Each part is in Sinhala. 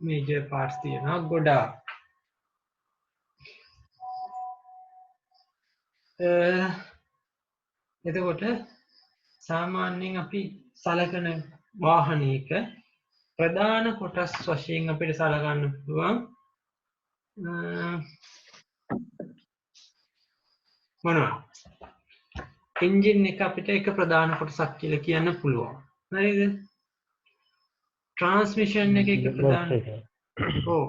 major parts තියෙනවා ගොඩාක්. එතකොට සාමාන්‍යයෙන් අපි සලකන වාහනයක ප්‍රධාන කොටස් වශයෙන් අපිට සලකන්න පුළුවන් මොනවා? එන්ජින් එක අපිට එක ප්‍රධාන කොටසක් කියලා කියන්න පුළුවන්. හරිද? ट्रांसमिशन එක එක ප්‍රධාන ඔව්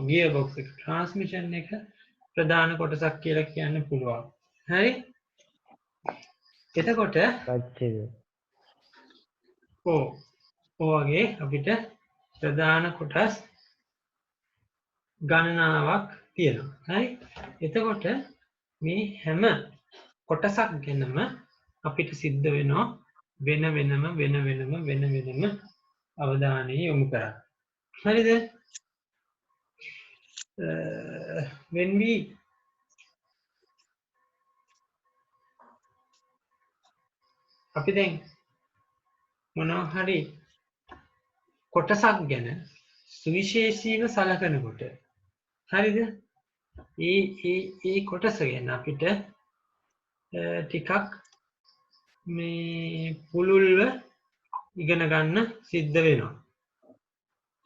ගියර් බොක්ස් එක ट्रांसमिशन එක ප්‍රධාන කොටසක් කියලා කියන්න පුළුවන්. හරි? එතකොට ඔයගේ අපිට ප්‍රධාන කොටස් ගණනාවක් තියෙනවා. හරි? එතකොට මේ හැම කොටසක් ගැනම අපිට සිද්ධ වෙනවා වෙන වෙනම අවධානය යොමු කරන්න. හරිද? when we අපි දැන් මොනවා හරි කොටසක් ගැන සුවිශේෂීව සලකනකොට හරිද? ඒ කොටස ගැන අපිට ටිකක් මේ පුළුල්ව ඉගෙන ගන්න සිද්ධ වෙනවා.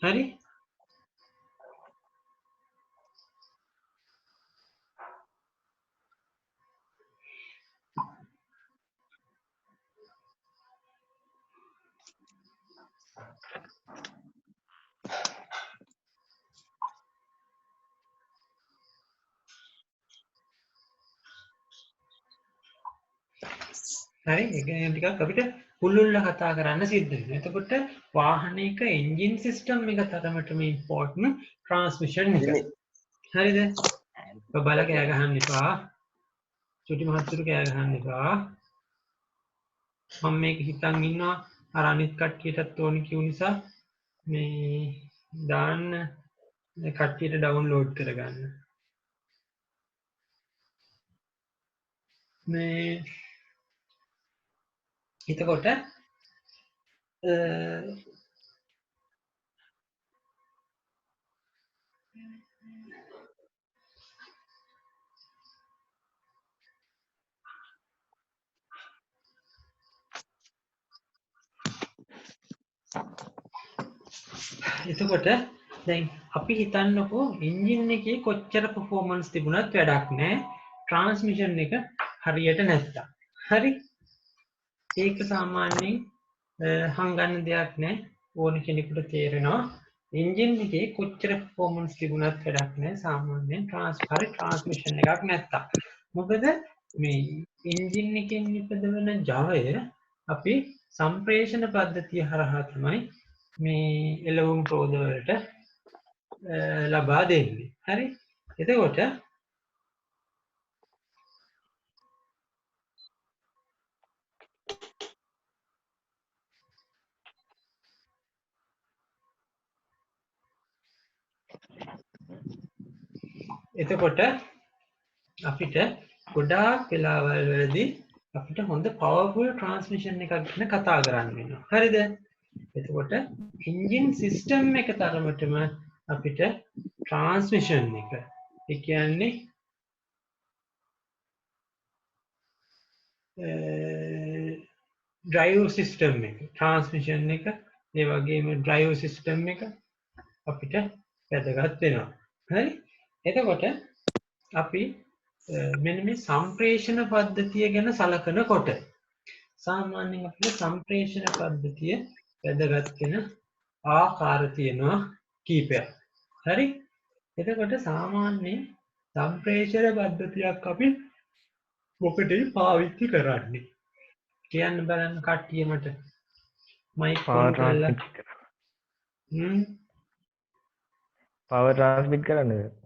හරි? හරි? ඒ කියන්නේ ටිකක් අපිට පුළුල්ව කතා කරන්න සිද්ධ වෙනවා. එතකොට වාහනයක එන්ජින් සිස්ටම් එක තරමටම ඉම්පෝර්ටන්ට් ට්‍රාන්ස්මිෂන් එක. හරිද? බබල කෑ ගහන්න එපා. චුටි මහත්තයෝ කෑ ගහන්න එපා. මම මේක හිතන් ඉන්නවා අර අනිත් කට්ටියටත් ඕනි කියු නිසා මේ දාන්න කට්ටියට ඩවුන්ලෝඩ් කරගන්න. මේ එතකොට එතකොට දැන් අපි හිතන්නකෝ එන්ජින් එකේ කොච්චර පර්ෆෝමන්ස් තිබුණත් වැඩක් නැහැ ට්‍රාන්ස්මිෂන් එක හරියට නැත්තම්. හරි? ඒක සාමාන්‍යයෙන් හංගන්න දෙයක් නැහැ. ඕන කෙනෙකුට තේරෙනවා එන්ජින් එකේ කොච්චර පර්ෆෝමන්ස් තිබුණත් වැඩක් නැහැ සාමාන්‍යයෙන් ට්‍රාන්ස්මිෂන් එකක් නැත්තම්. මොකද මේ එන්ජින් එකෙන් නිපදවන ජවය අපි සම්ප්‍රේෂණ පද්ධතිය හරහා තමයි මේ එළවුම් රෝධ වලට ලබා දෙන්නේ. හරි? එතකොට අපිට ගොඩාක් වෙලාවල් වලදී අපිට හොඳ පවර්ෆුල් ට්‍රාන්ස්මිෂන් එකක් ගැන කතා කරන්න වෙනවා. හරිද? එතකොට එන්ජින් සිස්ටම් එක තරමටම අපිට ට්‍රාන්ස්මිෂන් එක ඒ කියන්නේ ඩ්‍රයිව් සිස්ටම් එක ට්‍රාන්ස්මිෂන් එක ඒ වගේම ඩ්‍රයිව් සිස්ටම් එක අපිට වැදගත් වෙනවා. හරි? එතකොට අපි මෙන්න මේ සම්ප්‍රේෂණ පද්ධතිය ගැන සලකනකොට සාමාන්‍යයෙන් අපිට සම්ප්‍රේෂණ පද්ධතිය වැදගත් වෙන ආකාර තියෙනවා කීපයක්. හරි? එතකොට සාමාන්‍යයෙන් සම්ප්‍රේෂණ පද්ධතියක් අපි මොකටද පාවිච්චි කරන්නේ? කියන්න බලන්න කට්ටිය මට මයික් ඔන් කරලා. පවර් ට්‍රාන්ස්මිට් කරන්නද?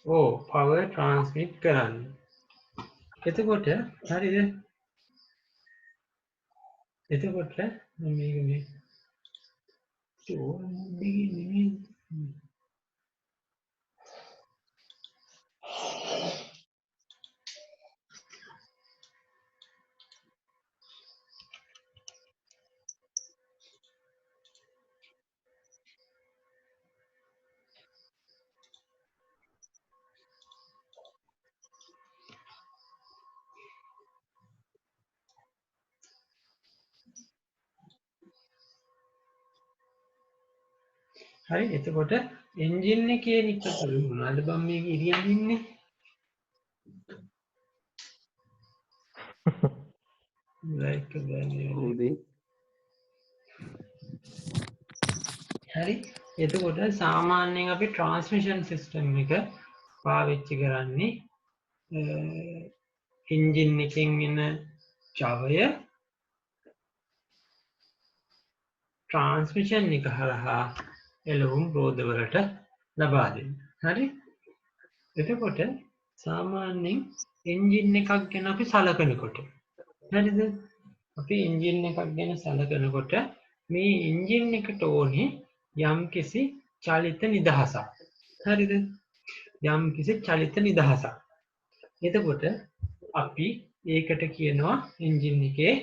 පවර් ට්‍රාන්ස්මිට් කරන්න. එතකොට හරිද? එතකොට මේක හරි එතකොට එන්ජින් එකේ නිකතල මොනවද බම් මේක ඉරියන් ඉන්නේ like උදේ හරි එතකොට සාමාන්‍යයෙන් අපි ට්‍රාන්ස්මිෂන් සිස්ටම් එක පාවිච්චි කරන්නේ එන්ජින් එකෙන් එන ජවය ට්‍රාන්ස්මිෂන් එක හරහා එළවුම් රෝධවලට ලබා දෙන්න. හරි එතකොට සාමාන්‍යයෙන් එන්ජින් එකක් ගැන අපි සලකනකොට හරිද අපි එන්ජින් එකක් ගැන සලකනකොට මේ එන්ජින් එකට ඕනේ යම්කිසි චලිත නිදහසක් හරිද යම්කිසි චලිත නිදහසක් එතකොට අපි ඒකට කියනවා එන්ජින් එකේ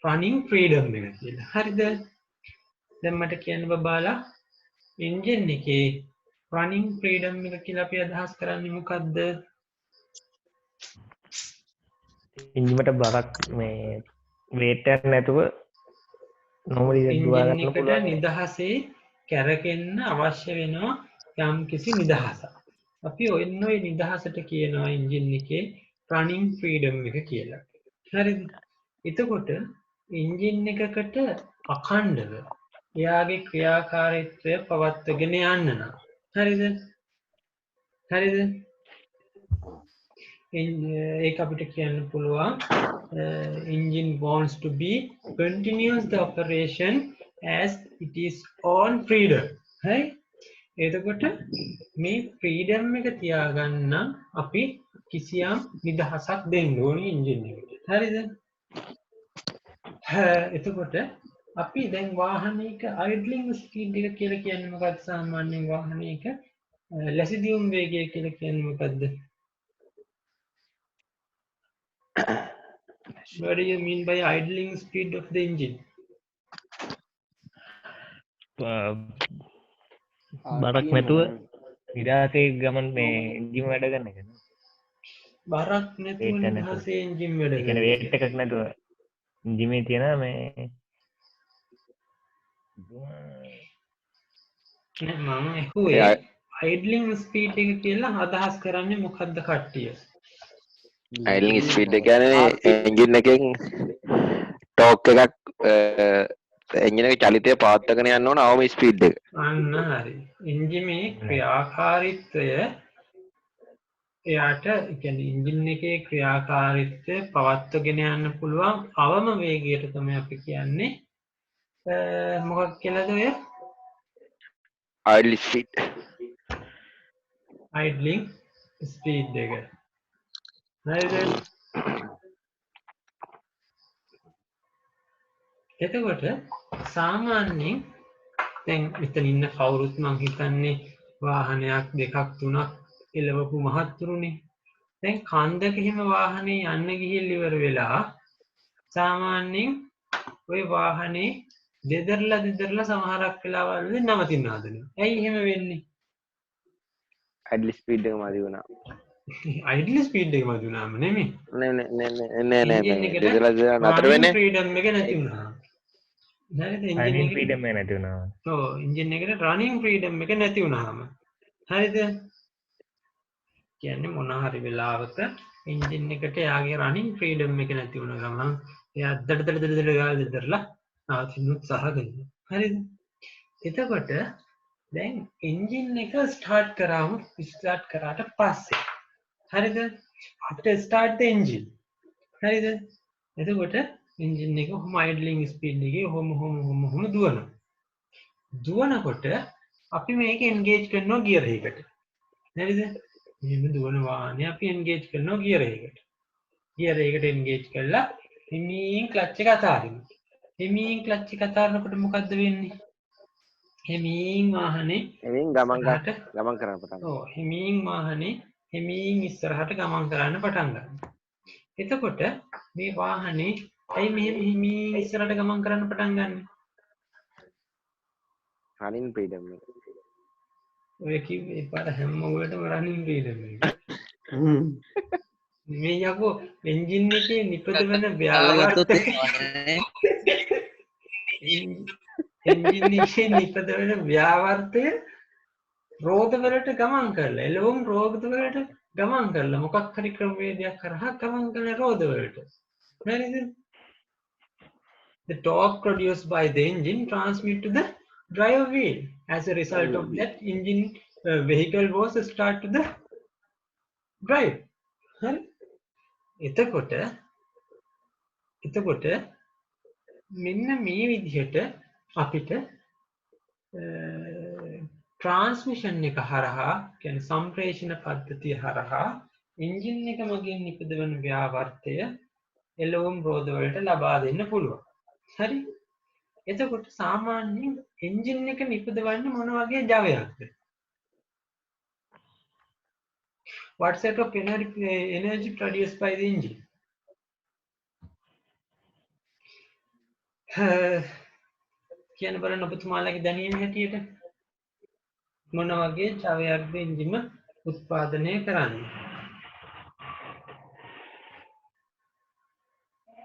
running freedom එක කියලා හරිද දැන් මට කියන්න බබාලා එන්ජින් එකේ running freedom එක කියලා අපි අදහස් කරන්නේ මොකද්ද ඉංජිමට බරක් මේ වේටයක් නැතුව නොමලි එන්ජින් දවාගන්න එකට පුළුවන් නිදහසේ කැරකෙන්න අවශ්‍ය වෙනවා යම් කිසි නිදහසක්. අපි ඔන්න ඔය නිදහසට කියනවා එන්ජින් එකේ running freedom එක කියලා. හරිද? එතකොට එන්ජින් එකකට අඛණ්ඩව එයාගේ ක්‍රියාකාරීත්වය පවත්වාගෙන යන්න නම් හරිද? හරිද? ඒක අපිට කියන්න පුළුවන් engine wants to be continuous the operation as it is on freedom හරි එතකොට මේ freedom එක තියාගන්න අපි කිසියම් නිදහසක් දෙන්න ඕනේ engine එකට හරිද එතකොට අපි දැන් වාහනයක idling speed එක කියලා කියන්නේ මොකක්ද සාමාන්‍යයෙන් වාහනයක ලැසිදියුම් වේගය කියලා කියන්නේ මොකක්ද What do you mean by idling speed of the engine? බරක් නැතුව නිදහසේ ගමන් මේ ඉංජිම වැඩ ගන්න එක බරක් නැතුව ඒක නැතුව. නිදහසේ එන්ජින් වැඩ ඒ කියන්නේ වේට් එකක් නැතුව ඉංජිමේ තියෙන මේ මම ඇහුවේ idling speed එක කියලා අදහස් කරන්නේ මොකද්ද කට්ටිය? අයිඩලින් ස්පීඩ් එක කියන්නේ එන්ජින් එකෙන් ටෝක් එකක් එන්ජින් එක චලිතය පවත්වාගෙන යන්න ඕන අවම ස්පීඩ් එක. අන්න හරි. එන්ජිමේ ක්‍රියාකාරීත්වය එයාට ඒ කියන්නේ එන්ජින් එකේ ක්‍රියාකාරීත්වය පවත්වාගෙන යන්න පුළුවන් අවම වේගයට තමයි අපි කියන්නේ මොකක් කියලාද ඔය? Idle speed. idling speed එක. හරිද? එතකොට සාමාන්‍යයෙන් දැන් මෙතන ඉන්න කවුරුත් මං හිතන්නේ වාහනයක් දෙකක් තුනක් එලවපු මහත්තුරුනේ. දැන් කන්දක හිම වාහනේ යන්න ගිහින් ඉවර වෙලා සාමාන්‍යයෙන් ওই වාහනේ දෙදරලා සමහරක් වෙලාවල් නවතින්න හදනවා. ඇයි එහෙම වෙන්නේ? අයිඩල් ස්පීඩ් එක මදි වුණා. idle speed එක වදුනාම නෙමෙයි. නෑ දෙදලා නතර වෙන්නේ. freedom එක නැති වුණා. හරිද? අයිඩින් ෆ්‍රීඩම් එක නැති වුණා ඔව් එන්ජින් එකට running freedom එක නැති වුණාම. හරිද? කියන්නේ මොන හරි වෙලාවක එන්ජින් එකට යාගේ running freedom එක නැති වුණ ගමන් එයා දඩ ගාලා දෙදරලා නවතින්න උත්සාහ කරනවා. හරිද? එතකොට දැන් එන්ජින් එක ස්ටාර්ට් කරාට පස්සේ හරිද? after start the engine හරිද? එතකොට එන්ජින් එක කොහොම idling speed එකේ කොහොම දුවනවා. දුවනකොට අපි මේක engage කරනවා gear එකකට. හරිද? මෙන්න දුවන වාහනේ අපි engage කරනවා gear එකකට. gear එකට engage කරලා හිමින් clutch එක අතාරිනවා. හිමින් clutch එක අතාරනකොට මොකද්ද වෙන්නේ? හිමින් වාහනේ එමින් ගමන් කරන්න පටන් ගන්නවා. ඔව් හිමින් වාහනේ හිමින් ඉස්සරහට ගමන් කරන්න පටන් ගන්නවා. එතකොට මේ වාහනේ ඇයි මෙහෙම හිමින් ඉස්සරහට ගමන් කරන්න පටන් ගන්නෙ? running freedom එක. ඔය කිව්වේ පාර හැම ඔයටම running freedom එක. මේ යකෝ එන්ජින් එකේ නිපද වෙන ව්‍යාපාරත් එන්ජින් එකේ නිපද වෙන ව්‍යාවර්තය රෝධවලට ගමන් කරලා එළවුම් රෝධවලට ගමන් කරලා මොකක් හරි ක්‍රමවේදයක් කරහා ගමන් කරන රෝධවලට. හරිද? The torque produced by the engine transmit to the drive wheel. As a result of that, engine vehicle was start to the drive. හරි? එතකොට මෙන්න මේ විදිහට අපිට ට්‍රාන්ස්මිෂන් එක හරහා කියන්නේ සම්ප්‍රේෂණ පද්ධතිය හරහා එන්ජින් එක මගින් නිපදවන ව්‍යාවර්තය එළවුම් රෝධ වලට ලබා දෙන්න පුළුවන්. හරි? එතකොට සාමාන්‍යයෙන් එන්ජින් එක නිපදවන්නේ මොන වගේ ජවයක්ද? What set of energy produced by the engine? කියන බලන්න ඔබතුමාලගේ දැනීම හැටියට මොන වගේ ජවයක්ද එන්ජිම උත්පාදනය කරන්නේ?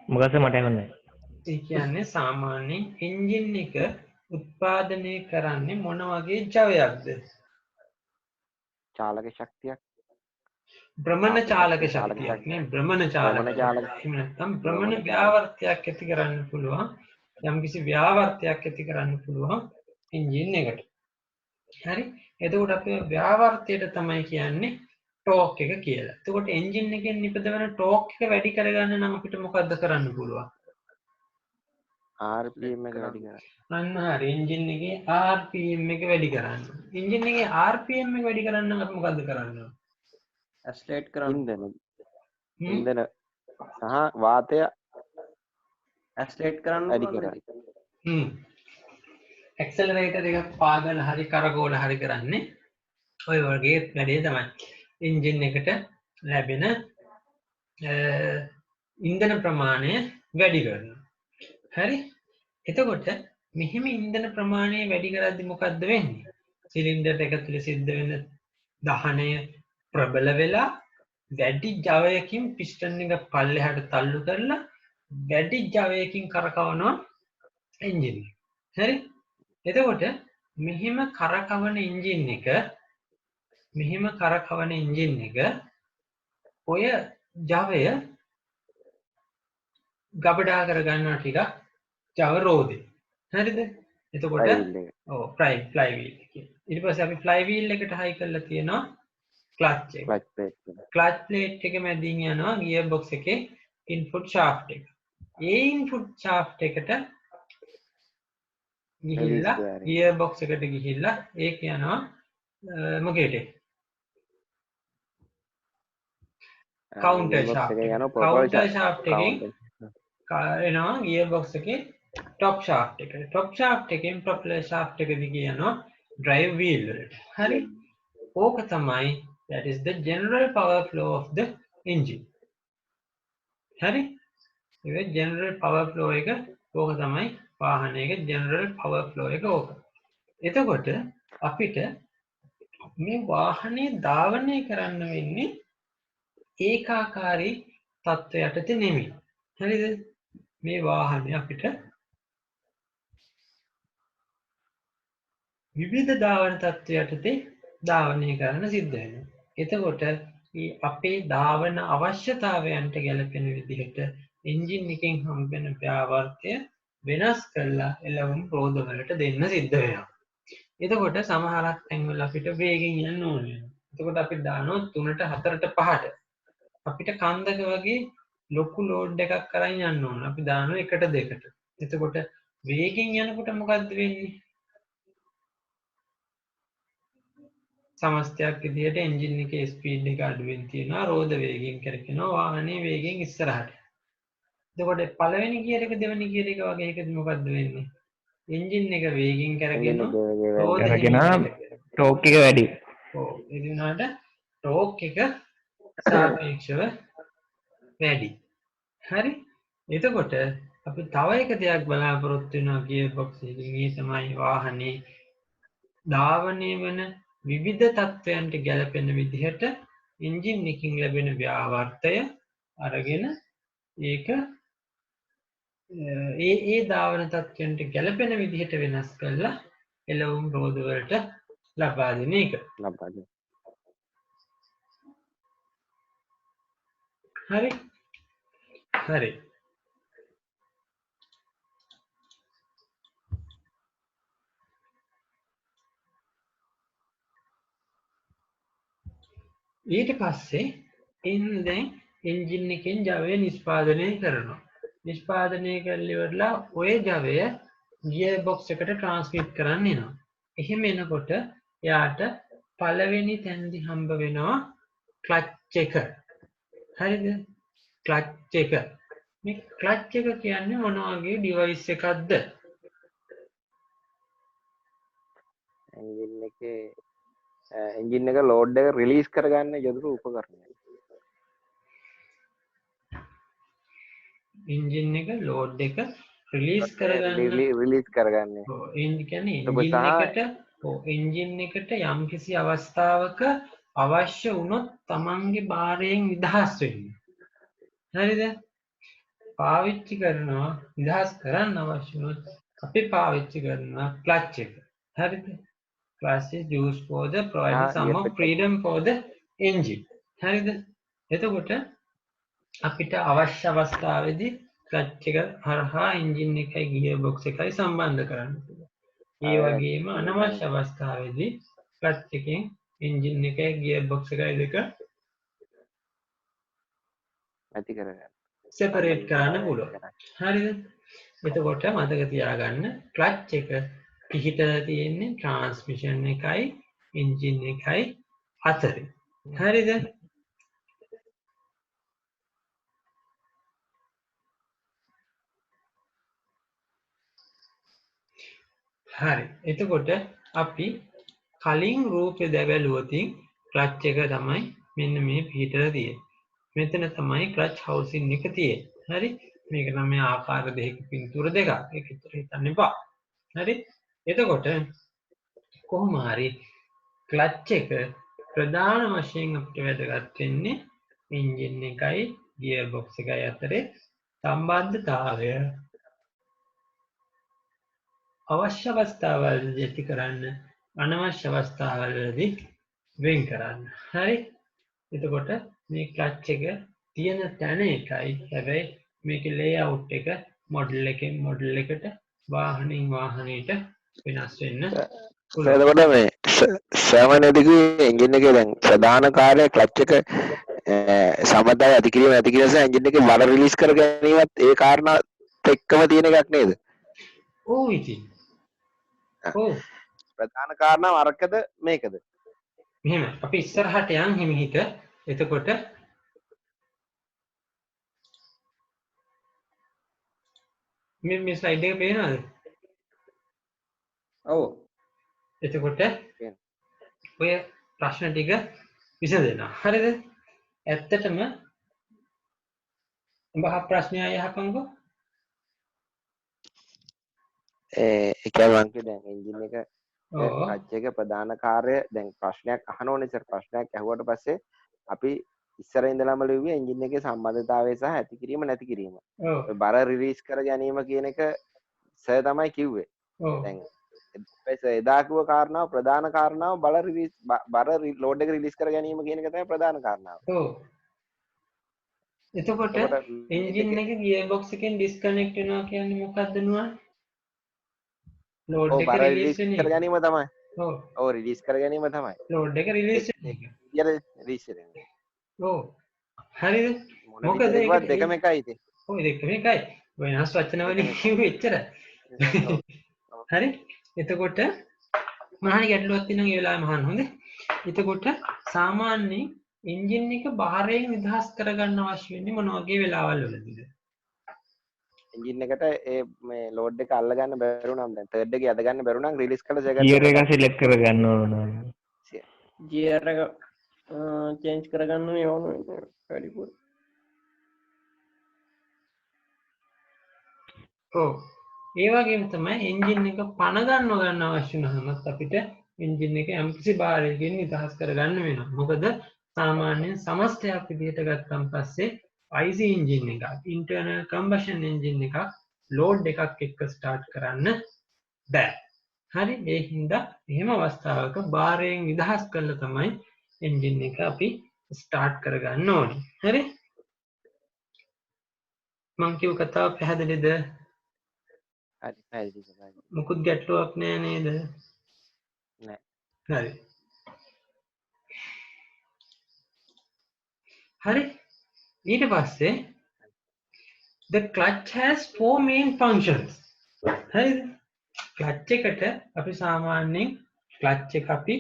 මොකද මට ඇහුන්නේ ඒ කියන්නේ සාමාන්‍යයෙන් එන්ජින් එක උත්පාදනය කරන්නේ මොන වගේ ජවයක්ද? චාලක ශක්තියක්. භ්‍රමණ චාලක ශක්තියක් නේ භ්‍රමණ චාලක. එහෙම නැත්නම් භ්‍රමණ ව්‍යාවර්තයක් ඇති කරන්න පුළුවන්. යම්කිසි ව්‍යාවර්තයක් ඇති කරන්න පුළුවන් එන්ජින් එකට. හරි? එතකොට අපි ව්‍යාවර්තයට තමයි කියන්නේ ටෝක් එක කියලා. එතකොට එන්ජින් එකෙන් නිපදවන ටෝක් එක වැඩි කරගන්න නම් අපිට මොකද්ද කරන්න පුළුවන්? RPM එක වැඩි කරන්න. අන්න හරි එන්ජින් එකේ RPM එක වැඩි කරන්න. එන්ජින් එකේ RPM එක වැඩි කරන්න නම් අපි මොකද්ද කරන්න ඕන? ඇස්ලේට් කරන්න. ඉන්ධන සහ වාතය ඇස්ලේට් කරන්න වැඩි කරන්න. ඇක්සලරේටර් එක පාගල හරි කරගෝල හරි කරන්නේ ඔය වගේ වැඩේ තමයි. එන්ජින් එකට ලැබෙන ඉන්ධන ප්‍රමාණය වැඩි කරනවා. හරි? එතකොට මෙහෙම ඉන්ධන ප්‍රමාණය වැඩි කරද්දි මොකද්ද වෙන්නේ? සිලින්ඩර් එක තුල සිද්ධ වෙන දහනය ප්‍රබල වෙලා වැඩි ජවයකින් පිස්ටන් එක පල්ලෙහාට තල්ලු කරලා වැඩි ජවයකින් කරකවනවා එන්ජින් එක. හරි? එතකොට මෙහෙම කරකවන එන්ජින් එක ඔය ජවය ගබඩා කරගන්නවා ටිකක් ජව රෝදේ. හරිද? එතකොට ඔව් ෆ්ලයි වීල් එක. ඊට පස්සේ අපි ෆ්ලයි වීල් එකට හයි කරලා තියෙනවා ක්ලච් එක. ක්ලච් ප්ලේට් එක මැදින් යනවා ගියර් බොක්ස් එකේ ඉන්පුට් ෂාෆ්ට් එක. ඒ ඉන්පුට් ෂාෆ්ට් එකට ගිහිල්ලා ගියර් බොක්ස් එකට ගිහිල්ලා ඒක යනවා මොකේද? කවුන්ටර් ෂාෆ්ට් එක. කවුන්ටර් ෂාෆ්ට් එකෙන් එනවා ගියර් බොක්ස් එකේ টপ ෂාෆ්ට් එකට. টপ ෂාෆ්ට් එකෙන් ප්‍රොපෙලර් ෂාෆ්ට් එක දිගේ යනවා ඩ්‍රයිව් වීල් වලට. හරි? ඕක තමයි that is the general power flow of the engine. හරි? ඒක general power flow එක ඕක තමයි වාහනයක general power flow එක ඕක. එතකොට අපිට මේ වාහනේ ධාවනය කරන්න වෙන්නේ ඒකාකාරී තත්ත්වයට යටතේ නෙමෙයි. හරිද? මේ වාහනේ අපිට විවිධ ධාවන තත්ත්ව යටතේ ධාවනය කරන්න සිද්ධ වෙනවා. එතකොට මේ අපේ ධාවන අවශ්‍යතාවයන්ට ගැලපෙන විදිහට එන්ජින් එකෙන් හම්බෙන ව්‍යාවර්තය වෙනස් කරලා එළවුම් රෝධ වලට දෙන්න සිද්ධ වෙනවා. එතකොට සමහරක් තැන්වල අපිට වේගෙන් යන්න ඕනේ. එතකොට අපි දානවා 3ට 4ට 5ට. අපිට කන්දක වගේ ලොකු ලෝඩ් එකක් කරන් යන්න ඕන. අපි දානවා 1ට 2ට. එතකොට වේගෙන් යනකොට මොකද්ද වෙන්නේ? සමස්තයක් විදිහට එන්ජින් එකේ ස්පීඩ් එක අඩුවෙන් තියෙනවා. රෝධ වේගයෙන් කරකිනවා. වාහනේ වේගයෙන් ඉස්සරහට. එතකොට පළවෙනි ගියර් එක දෙවෙනි ගියර් එක වගේ එකද මොකද්ද වෙන්නේ? එන්ජින් එක වේගයෙන් කරගෙන ටෝක් එක වැඩි. ඔව් ඒ වුණාට ටෝක් එක සාපේක්ෂව වැඩි. හරි? එතකොට අපි තව එක දෙයක් බලාපොරොත්තු වෙනවා ගියර් බොක්ස් එකකින්. ඒ තමයි වාහනේ ධාවනය වෙන විවිධ තත්ත්වයන්ට ගැලපෙන විදිහට එන්ජින් එකකින් ලැබෙන ව්‍යාවර්තය අරගෙන ඒක ඒ ධාවන තත්ත්වයන්ට ගැලපෙන විදිහට වෙනස් කරලා එළවුම් රෝද වලට ලබා දෙන එක. ලබන්නේ. හරි. හරි. ඊට පස්සේ දැන් එන්ජින් එකෙන් ජවය නිෂ්පාදනය කරනවා. නිෂ්පාදනය කරලා ඉවරලා ওই ජවය ගියර් බොක්ස් එකට ට්‍රාන්ස්මිට් කරන්න එනවා. එහෙම එනකොට එයාට පළවෙනි තැනදි හම්බ වෙනවා ක්ලච් එක. හරිද? ක්ලච් එක. මේ ක්ලච් එක කියන්නේ මොන වගේ ඩිවයිස් එකක්ද? එන්ජින් එක ලෝඩ් එක රිලීස් කරගන්න යොදපු උපකරණයක්. එන්ජින් එක ලෝඩ් එක රිලීස් කරගන්න රිලීස් කරගන්නේ. එන්ජින් එකට යම්කිසි අවස්ථාවක අවශ්‍ය වුණොත් තමන්ගේ භාරයෙන් නිදහස් වෙන්න. හරිද? පාවිච්චි කරනවා නිදහස් කරන්න අවශ්‍ය වුණොත් අපි පාවිච්චි කරනවා ක්ලච් එක. හරිද? Clutch is used for the providing some of freedom for the engine. හරිද? එතකොට අපිට අවශ්‍ය අවස්ථාවේදී ක්ලච් එක හරහා එන්ජින් එකයි ගියර් බොක්ස් එකයි සම්බන්ධ කරන්න පුළුවන්. ඒ වගේම අනවශ්‍ය අවස්ථාවේදී ක්ලච් එකෙන් එන්ජින් එකයි ගියර් බොක්ස් එකයි දෙක ඇති කරගන්න. සෙපරේට් කරන්න පුළුවන්. හරිද? එතකොට මතක තියාගන්න ක්ලච් එක පිහිටලා තියෙන්නේ ට්‍රාන්ස්මිෂන් එකයි එන්ජින් එකයි අතරේ. හරිද? හරි. එතකොට අපි කලින් රූපේ දැවලුවතින් ක්ලච් එක තමයි මෙන්න මේ පිහිටලා තියෙන්නේ. මෙතන තමයි ක්ලච් හවුසින් එක තියෙන්නේ. හරි? මේක තමයි ආකාර දෙකක පින්තූර දෙකක්. ඒක විතර හිතන්න එපා. හරි? එතකොට කොහොම හරි ක්ලච් එක ප්‍රධාන වශයෙන් අපිට වැදගත් වෙන්නේ එන්ජින් එකයි ගියර් බොක්ස් එකයි අතරේ සම්බන්ධතාවය අවශ්‍ය අවස්ථාවලදී ඇති කරන්න අනවශ්‍ය අවස්ථාවලදී වෙන් කරන්න. හරි? එතකොට මේ ක්ලච් එක තියෙන තැන එකයි හැබැයි මේකේ ලේඅවුට් එක මොඩල් එකෙන් මොඩල් එකට වාහනින් වාහනයට වෙනස් වෙන්න පුළුවන්. එතකොට මේ සාමාන්‍යදී එන්ජින් එකේ දැන් ප්‍රධාන කාර්යය ක්ලච් එක සමතය ඇති කිරීම නිසා එන්ජින් එකේ බර රිලීස් කර ගැනීමත් ඒ කාරණාත් එක්කම තියෙන එකක් නේද? ඔව් ඉතින්. ඔව්. ප්‍රධාන කාරණාව අරකද මේකද? මෙහෙම අපි ඉස්සරහට යන් හිමිහිට එතකොට මේ ස්ලයිඩ් එක පේනවද? ඔව්. එතකොට ඔය ප්‍රශ්න ටික විසඳෙනවා. හරිද? ඇත්තටම උඹ ප්‍රශ්නය අහපන්කෝ. ඒ කියන්නේ මං දැන් එන්ජින් එක ක්ලච් එක ප්‍රධාන කාර්යය දැන් ප්‍රශ්නයක් අහන ඕනේ සර්. ප්‍රශ්නයක් ඇහුවට පස්සේ අපි ඉස්සර ඉඳලම ලිව්වේ එන්ජින් එකේ සම්බන්ධතාවය සහ ඇති කිරීම නැති කිරීම. ඔය බර රිලීස් කර ගැනීම කියන එක සර් තමයි කිව්වේ. දැන් එදා කිව්ව කාරණාව ප්‍රධාන කාරණාව බර ලෝඩ් එක රිලීස් කර ගැනීම කියන එක තමයි ප්‍රධාන කාරණාව. ඔව්. එතකොට එන්ජින් එක ගියර් බොක්ස් එකෙන් ඩිස්කනෙක්ට් වෙනවා කියන්නේ මොකක්ද නුවා? ලෝඩ් එක රිලීස් කර ගැනීම තමයි. ඔව්. ඔව් රිලීස් කර ගැනීම තමයි. ලෝඩ් එක රිලීස් වෙන එක. රිලීස් වෙන එක. ඔව්. හරිද? මොකද ඒක දෙකම එකයි ඉතින්. ඔව් දෙකම එකයි. වෙනස් වචන වලින් කිව්වෙ එච්චරයි. හරි? එතකොට මහානි ගැටලුවක් තියෙනවා ඒ වෙලාවෙම අහන්න හොඳේ. එතකොට සාමාන්‍යයෙන් එන්ජින් එක බාහිරින් නිදහස් කරගන්න අවශ්‍ය වෙන්නේ මොන වගේ වෙලාවල් වලදීද? එන්ජින් එකට ඒ මේ ලෝඩ් එක අල්ල ගන්න බැරුණම් දැන් තර්ඩ් එකේ අද ගන්න බැරුණම් රිලීස් කරලා සෙකන්ඩ් ගියර් එක සිලෙක්ට් කරගන්න ඕන. ගියර් එක චේන්ජ් කරගන්න ඕනේ වැඩිපුර. ඔව්. ඒ වගේම තමයි එන්ජින් එක පණ ගන්න අවශ්‍ය නැහමත් අපිට එන්ජින් එක යම්කිසි භාරයකින් නිදහස් කරගන්න වෙනවා. මොකද සාමාන්‍යයෙන් සමස්තයක් විදිහට ගත්තන් පස්සේ IC එන්ජින් එකක්, ඉන්ටර්නල් කම්බෂන් එන්ජින් එකක් ලෝඩ් එකක් එක්ක ස්ටාර්ට් කරන්න බෑ. හරි ඒ හින්දා එහෙම අවස්ථාවක බාරයෙන් නිදහස් කරලා තමයි එන්ජින් එක අපි ස්ටාර්ට් කරගන්න ඕනේ. හරි මං කියව කතාව පැහැදිලිද? හරි පැහැදිලි සර්. මුකුත් ගැටලුවක් නෑ නේද? නෑ. හරි. හරි ඊට පස්සේ the clutch has four main functions. හරිද? clutch එකට අපි සාමාන්‍යයෙන් clutch එක අපි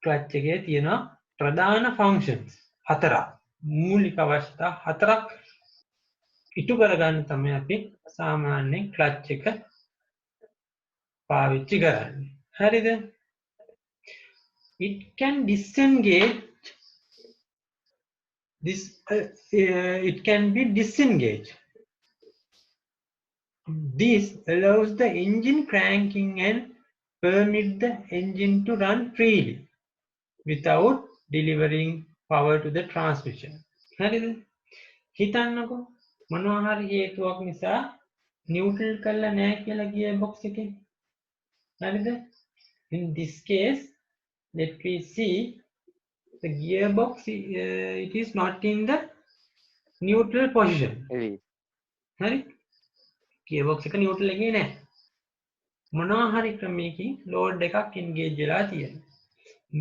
clutch එකේ තියෙන ප්‍රධාන functions හතරක් මූලික අවස්ථා හතරක් ඉටු කරගන්න තමයි අපි සාමාන්‍යයෙන් clutch එක පාවිච්චි කරන්නේ. හරිද? it can disengage it can be disengaged. This allows the engine cranking and permit the engine to run freely without delivering power to the transmission. හරිද? හිතන්නකෝ මොනවා හරි හේතුවක් නිසා නියුට්‍රල් කරලා නැහැ කියලා ගියර් බොක්ස් එකේ. හරිද? In this case let we see the gearbox it is not in the neutral position. හරි? gearbox එක neutral එකේ නැහැ. මොනවා හරි ක්‍රමයකින් load එකක් engage වෙලා තියෙනවා.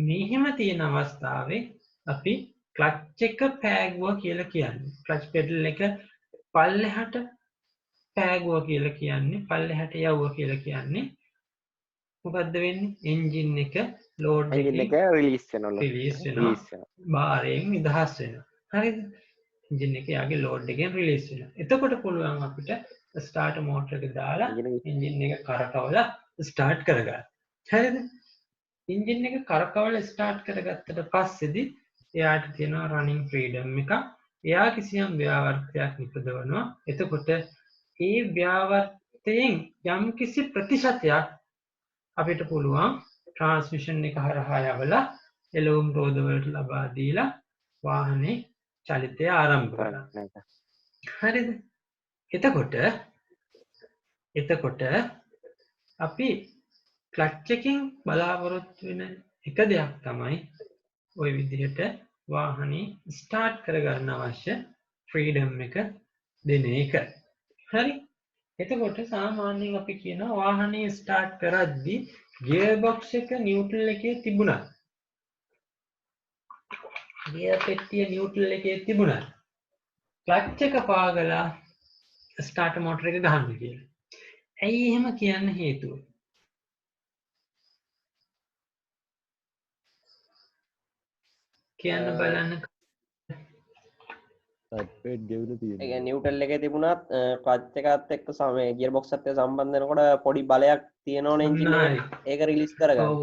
මෙහෙම තියෙන අවස්ථාවේ අපි clutch එක පෑගුවා කියලා කියන්නේ. clutch pedal එක පල්ලෙහාට පෑගුවා කියලා කියන්නේ පල්ලෙහාට යවුවා කියලා කියන්නේ මොකද්ද වෙන්නේ? engine එක load engine එක release වෙනවා. බාරයෙන් නිදහස් වෙනවා. හරිද? engine එක යාගේ load එකෙන් release වෙනවා. එතකොට පුළුවන් අපිට start motor එක දාලා engine එක කරකවලා start කරගන්න. හරිද? engine එක කරකවලා start කරගත්තට පස්සේදී එයාට තියෙනවා running freedom එකක්. එයා කිසියම් ව්‍යාවර්තයක් නිපදවනවා. එතකොට ඒ ව්‍යාවර්තයෙන් යම්කිසි ප්‍රතිශතයක් අපිට පුළුවන් transmission එක හරහා යවලා එළවුම් රෝධ වලට ලබා දීලා වාහනේ චලිතය ආරම්භ කරන්න. හරිද? එතකොට අපි clutch එකෙන් බලාපොරොත්තු වෙන එක දෙයක් තමයි ওই විදිහට වාහනේ ස්ටාර්ට් කරගන්න අවශ්‍ය ෆ්‍රීඩම් එක දෙන එක. හරි? එතකොට සාමාන්‍යයෙන් අපි කියනවා වාහනේ ස්ටාර්ට් කරද්දී ගියර් බොක්ස් එක නියුට්‍රල් එකේ තිබුණා. ගියර් පෙට්ටිය නියුට්‍රල් එකේ තිබුණා. ක්ලච් එක පාගලා ස්ටාර්ටර් මෝටර් එක ගහන්න කියලා. ඇයි එහෙම කියන්න හේතුව? කියන්න බලන්න. සප්පේට් ගෙවිලා තියෙනවා. ඒ කියන්නේ නිව්ටල් එකේ තිබුණත් ක්ලච් එකත් එක්ක සමේ ගියර් බොක්ස් එකත් එක්ක සම්බන්ධ වෙනකොට පොඩි බලයක් තියෙනවනේ එන්ජින් එකේ. ඒක රිලීස් කරගන්න. ඔව්.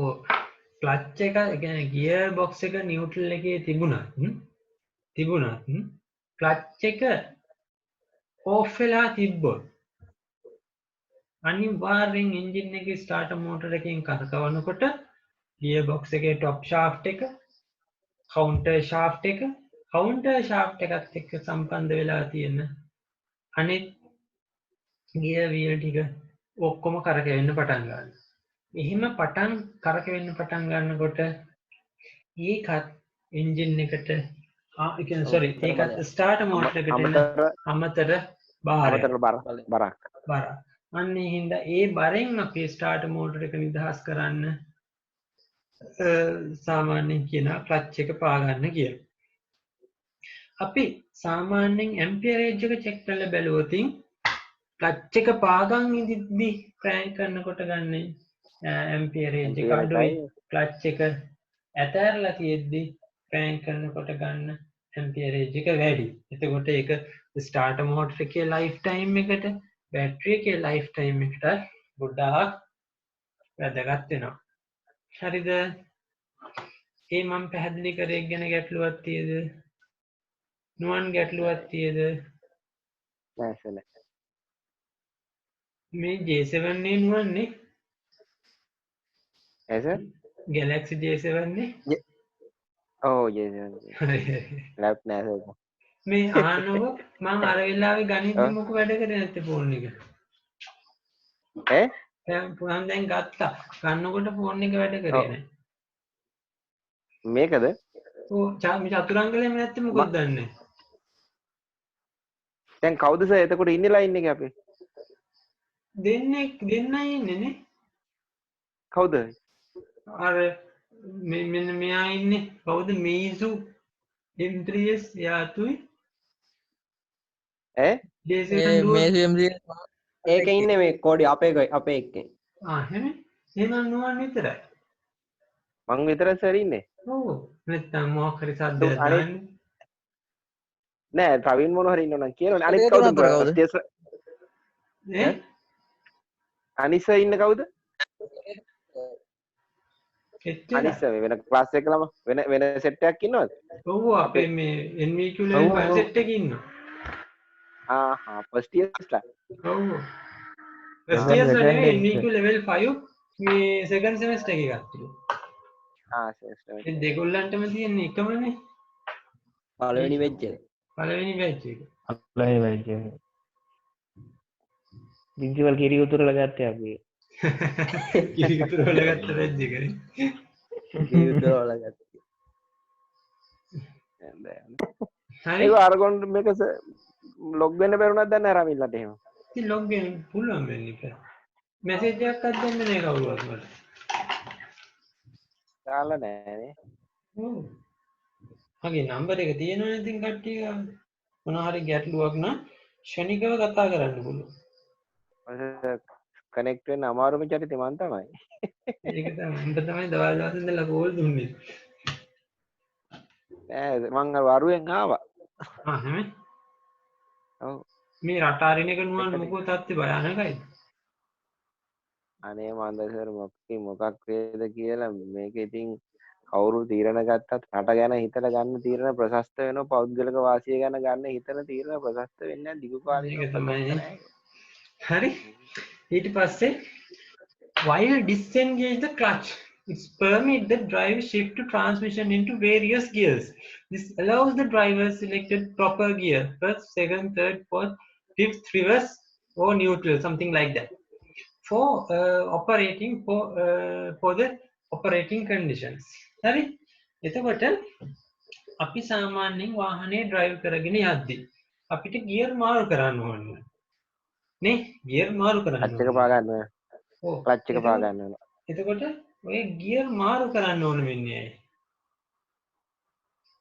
ක්ලච් එක කියන්නේ ගියර් බොක්ස් එක නියුට්‍රල් එකේ තිබුණත් ක්ලච් එක ඕෆ් වෙලා තිබ්බොත් අනිවාර්යෙන් එන්ජින් එකේ ස්ටාර්ටර් මෝටර් එකෙන් කරකවනකොට ගියර් බොක්ස් එකේ টপ ෂාෆ්ට් එක කවුන්ටර් ෂාෆ්ට් එකත් එක්ක සම්බන්ධ වෙලා තියෙන අනෙක් ගියර් වීල් ටික ඔක්කොම කරකවෙන්න පටන් ගන්නවා. එහෙම කරකවෙන්න පටන් ගන්නකොට ඒකත් එන්ජින් එකට ඒකත් ස්ටාර්ටර් මෝටර් එකට අමතර බරක්. අන්න ඒ හින්දා ඒ බරෙන් අපි ස්ටාර්ටර් මෝටර් එක නිදහස් කරන්න සාමාන්‍යයෙන් කියන ක්ලච් එක පාගන්න කියලා. අපි සාමාන්‍යයෙන් ඇම්පියරේජ් එක චෙක් කරලා බැලුවොත් ක්ලච් එක පාගන් ඉඳිද්දි ක්‍රෑන්ක් කරනකොට ගන්න ඇම්පියරේජ් එක අඩුයි. ක්ලච් එක ඇතැරලා තියෙද්දි ක්‍රෑන්ක් කරනකොට ගන්න ඇම්පියරේජ් එක වැඩි. එතකොට ඒක ස්ටාර්ටර් මෝටර් එකේ ලයිෆ් ටයිම් එකට බැටරි එකේ ලයිෆ් ටයිම් එකට ගොඩාක් වැදගත් වෙනවා. හරිද? ඒ මම පැහැදිලි කරේ ගැන ගැටලුවක් තියෙද? නුවන් ගැටලුවක් තියෙද? මේ J7 නේ නුවන්නේ? Galaxy J7 නේ? ඔව් J7. ලැප් නෑ සර්. මේ ආනව මම අර වෙලාවේ ගණිතෙ මොක වැඩ කරේ නැත්තේ ෆෝන් එක. ඈ පුහන් දැන් ගත්තා ගන්නකොට ෆෝන් එක වැඩ කරේ ඔව් නැහැ. මේකද ඔව් මේ චතුරංගලෙම නැත්නම් මොකද දන්නේ? දැන් කවුද සර් එතකොට ඉන්නේ ලයින් එකේ අපේ දෙන්නයි ඉන්නේ නේ. කවුද අර මෙන්න මෙයා ඉන්නේ කවුද මේසු M3S යාතුයි ඈ ජේසන් ඩුව ඒක ඉන්න මේ කෝඩි අපේ එක්කෙන් එහෙම එහෙනම් නුවන් විතරයි. මං විතරයි සර් ඉන්නේ ඔව් නැත්නම් මොකක් හරි તો සද්දයක් අනිත් දාන්නේ. නෑ ප්‍රවීන් මොන හරි ඉන්නවනම් කියනවනේ අනිත් ඒක කවුද තුන අතර කවුද? ස්ටේස් ඈ අනිස් සර් ඉන්න කවුද එච්චර. අනිස් සර් වෙන ක්ලාස් එකක ළම වෙන සෙට් එකක් ඉන්නවද ඔව් අපේ මේ NVQ level 5 set එකේ ඉන්නවා. ආහා ෆස්ට් ඉයර්ස්ලා ඔව් first years ලා නෙවෙයි NVQ level 5 මේ second semester එකේ ගත්තා. සර් ඒ දෙගොල්ලන්ටම තියෙන එකමනේ පළවෙනි වෙච්ච එක. පළවෙනි batch එක. අපලයි වෙච්ච දිංචිවල් කිරි උතුරලා ගත්තේ අපි කිරිකුතුර වල ගත්ත batch එකනේ. ජීවිතය වල ගත්තා. හරි. ඒක අරගොන් මේක ලොග් වෙන්න බැරුණාද දැන් අර මිල්ලට එහෙම ඉතින් log in පුළුවන් වෙන්න ඉතින්. message එකක්වත් දෙන්නේ නැහැ කවුරුවත් මට. දාලා නෑනේ ඔව්. මගේ නම්බර එක තියෙනවනේ ඉතින් කට්ටිය ගාව. මොනවා හරි ගැටලුවක් නම් ෂණිකව කතා කරන්න පුළුවන්. කනෙක්ට් වෙන්න අමාරුම චරිතය මන් තමයි ඒක තමයි උඹ තමයි දවල් දවස් ඉඳලා කෝල් දුන්නේ. නෑ මං අර වරුවෙන් ආවා එහෙම. ඔව් මේ රට අරින එක නුවන් මොකෝ තත්ත්වය භයානකයිද? අනේ මන්ද සර් මොකක් වේද කියලා මේක ඉතින් කවුරු තීරණ ගත්තත් රට ගැන හිතලා ගන්න තීරණ ප්‍රශස්ත වෙනවා පෞද්ගලික වාසිය ගැන ගන්න හිතන තීරණ ප්‍රශස්ත වෙන්නේ නැහැ දිගු කාලීනව මේක ප්‍රශස්ත තමයි. නැහැ හරි. ඊට පස්සේ while disengage the clutch, it permits the drive shift to transmission into various gears. This allows the driver selected proper gear, first, second, third, fourth, fifth, reverse, or neutral, something like that. For for the operating conditions. හරි. එතකොට අපි සාමාන්‍යයෙන් වාහනේ drive කරගෙන යද්දී අපිට gear මාරු කරන්න ඕනේ. නේ? gear මාරු කරන්න ක්ලච් එක පා ගන්න වෙනවා ඔව්. ක්ලච් එක පා ගන්න වෙනවා එතකොට ඔය ගියර් මාරු කරන්න ඕන වෙන්නේ ඇයි?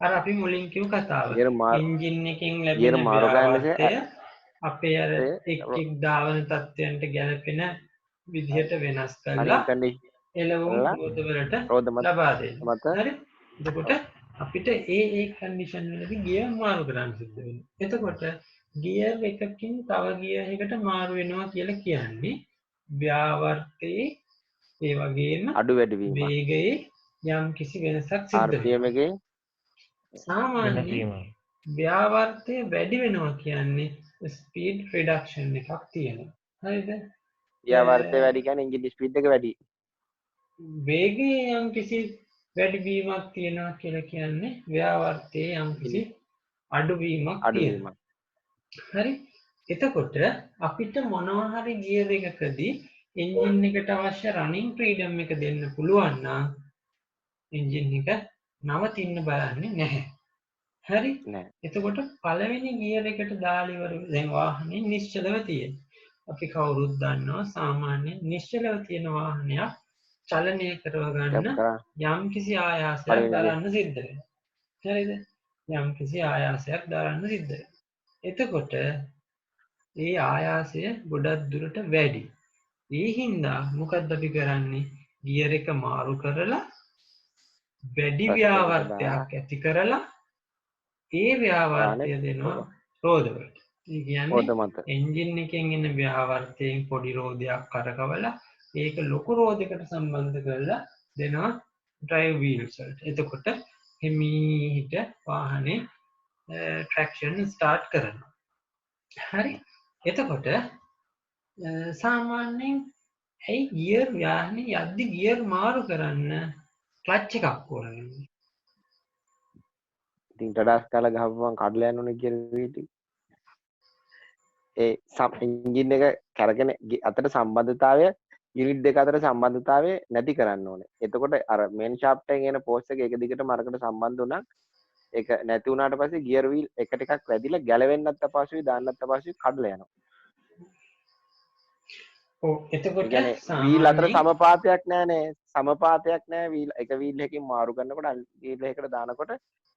අර අපි මුලින් කිව්ව කතාව. ගියර් මාරු එන්ජින් එකෙන් ගියර් ලැබෙන මාරු කරන්න ව්‍යාවර්තය අපේ අර එක් ධාවන තත්ත්වයන්ට ගැලපෙන විදිහට වෙනස් කරලා අනිත් කන්ඩිෂන් එළවුම් රෝධවලට රෝද ලබා දෙන්න. මත හරි? එතකොට අපිට ඒ කන්ඩිෂන් වලදී ගියර් මාරු කරන්න සිද්ධ වෙනවා. එතකොට ගියර් එකකින් තව ගියර් එකකට මාරු වෙනවා කියලා කියන්නේ ව්‍යාවර්තයේ ඒ වගේම අඩු වැඩි වීම වේගයේ යම් කිසි වෙනසක් සිද්ධ RPM වෙනවා. එකේ සාමාන්‍යයෙන් ව්‍යාවර්තය වැඩි වෙනවා කියන්නේ ස්පීඩ් රිඩක්ෂන් එකක් තියෙනවා. හරිද? ව්‍යාවර්තය වැඩි කියන්නේ එන්ජින් ස්පීඩ් එක වැඩි වේගයේ යම් කිසි වැඩිවීමක් තියෙනවා කියලා කියන්නේ ව්‍යාවර්තයේ යම් කිසි අඩුවීමක් තියෙනවා. අඩුවීමක් හරි? එතකොට අපිට මොනවා හරි ගියර් එකකදී එන්ජින් එකට අවශ්‍ය රනින් ෆ්‍රීඩම් එක දෙන්න පුළුවන් නම් එන්ජින් එක නවතින්න බලන්නේ නැහැ. හරි? නෑ එතකොට පළවෙනි ගියර් එකට දාලා ඉවර දැන් වාහනේ නිශ්චලව තියෙන. අපි කවුරුත් දන්නවා සාමාන්‍යයෙන් නිශ්චලව තියෙන වාහනයක් චලනය කරව ගන්න යම් කිසි ආයාසයක් දරන්න සිද්ධ වෙනවා. හරිද? යම් කිසි ආයාසයක් දරන්න සිද්ධ වෙනවා. එතකොට ඒ ආයාසය ගොඩක් දුරට වැඩි. ඒ හින්දා මොකද්ද අපි කරන්නේ? ගියර් එක මාරු කරලා වැඩි ව්‍යාවර්තයක් ඇති කරලා ඒ ව්‍යාවර්තය දෙනවා රෝදවලට. ඒ කියන්නේ එන්ජින් එකෙන් එන ව්‍යාවර්තයෙන් පොඩි රෝදයක් කරකවලා ඒක ලොකු රෝදයකට සම්බන්ධ කරලා දෙනවා ඩ්‍රයිව් වීල්ස් වලට. එතකොට හිමීට වාහනේ ට්‍රැක්ෂන් ස්ටාර්ට් කරනවා. හරි? එතකොට සාමාන්‍යයෙන් ඇයි ගියර් වාහනේ යද්දි ගියර් මාරු කරන්න ක්ලච් එකක් ඕන වෙන්නේ? ඉතින් ටඩාස් කාලා ගහපුවම කඩලා යනෝනේ කියලා වීටි ඒ එන්ජින් එක කැරගෙන අතර සම්බන්ධතාවය යුනිට් දෙක අතර සම්බන්ධතාවය නැති කරන්න ඕනේ. එතකොට අර මේන් ෂාෆ්ට් එකෙන් එන ෆෝස් එක එක දිගටම අරකට සම්බන්ධ වුණා. ඒක නැති වුණාට පස්සේ ගියර් වීල් එක ටිකක් වැදිලා ගැලවෙන්නත් අපහසුයි දාන්නත් අපහසුයි කඩලා යනවා. ඔව් එතකොට වීල් අතර සාමාන්‍යයෙන් සමපාතයක් නැහැනේ. සමපාතයක් නැහැ වීල් එක වීල් එකකින් මාරු කරනකොට අනිත් වීල් එකකට දානකොට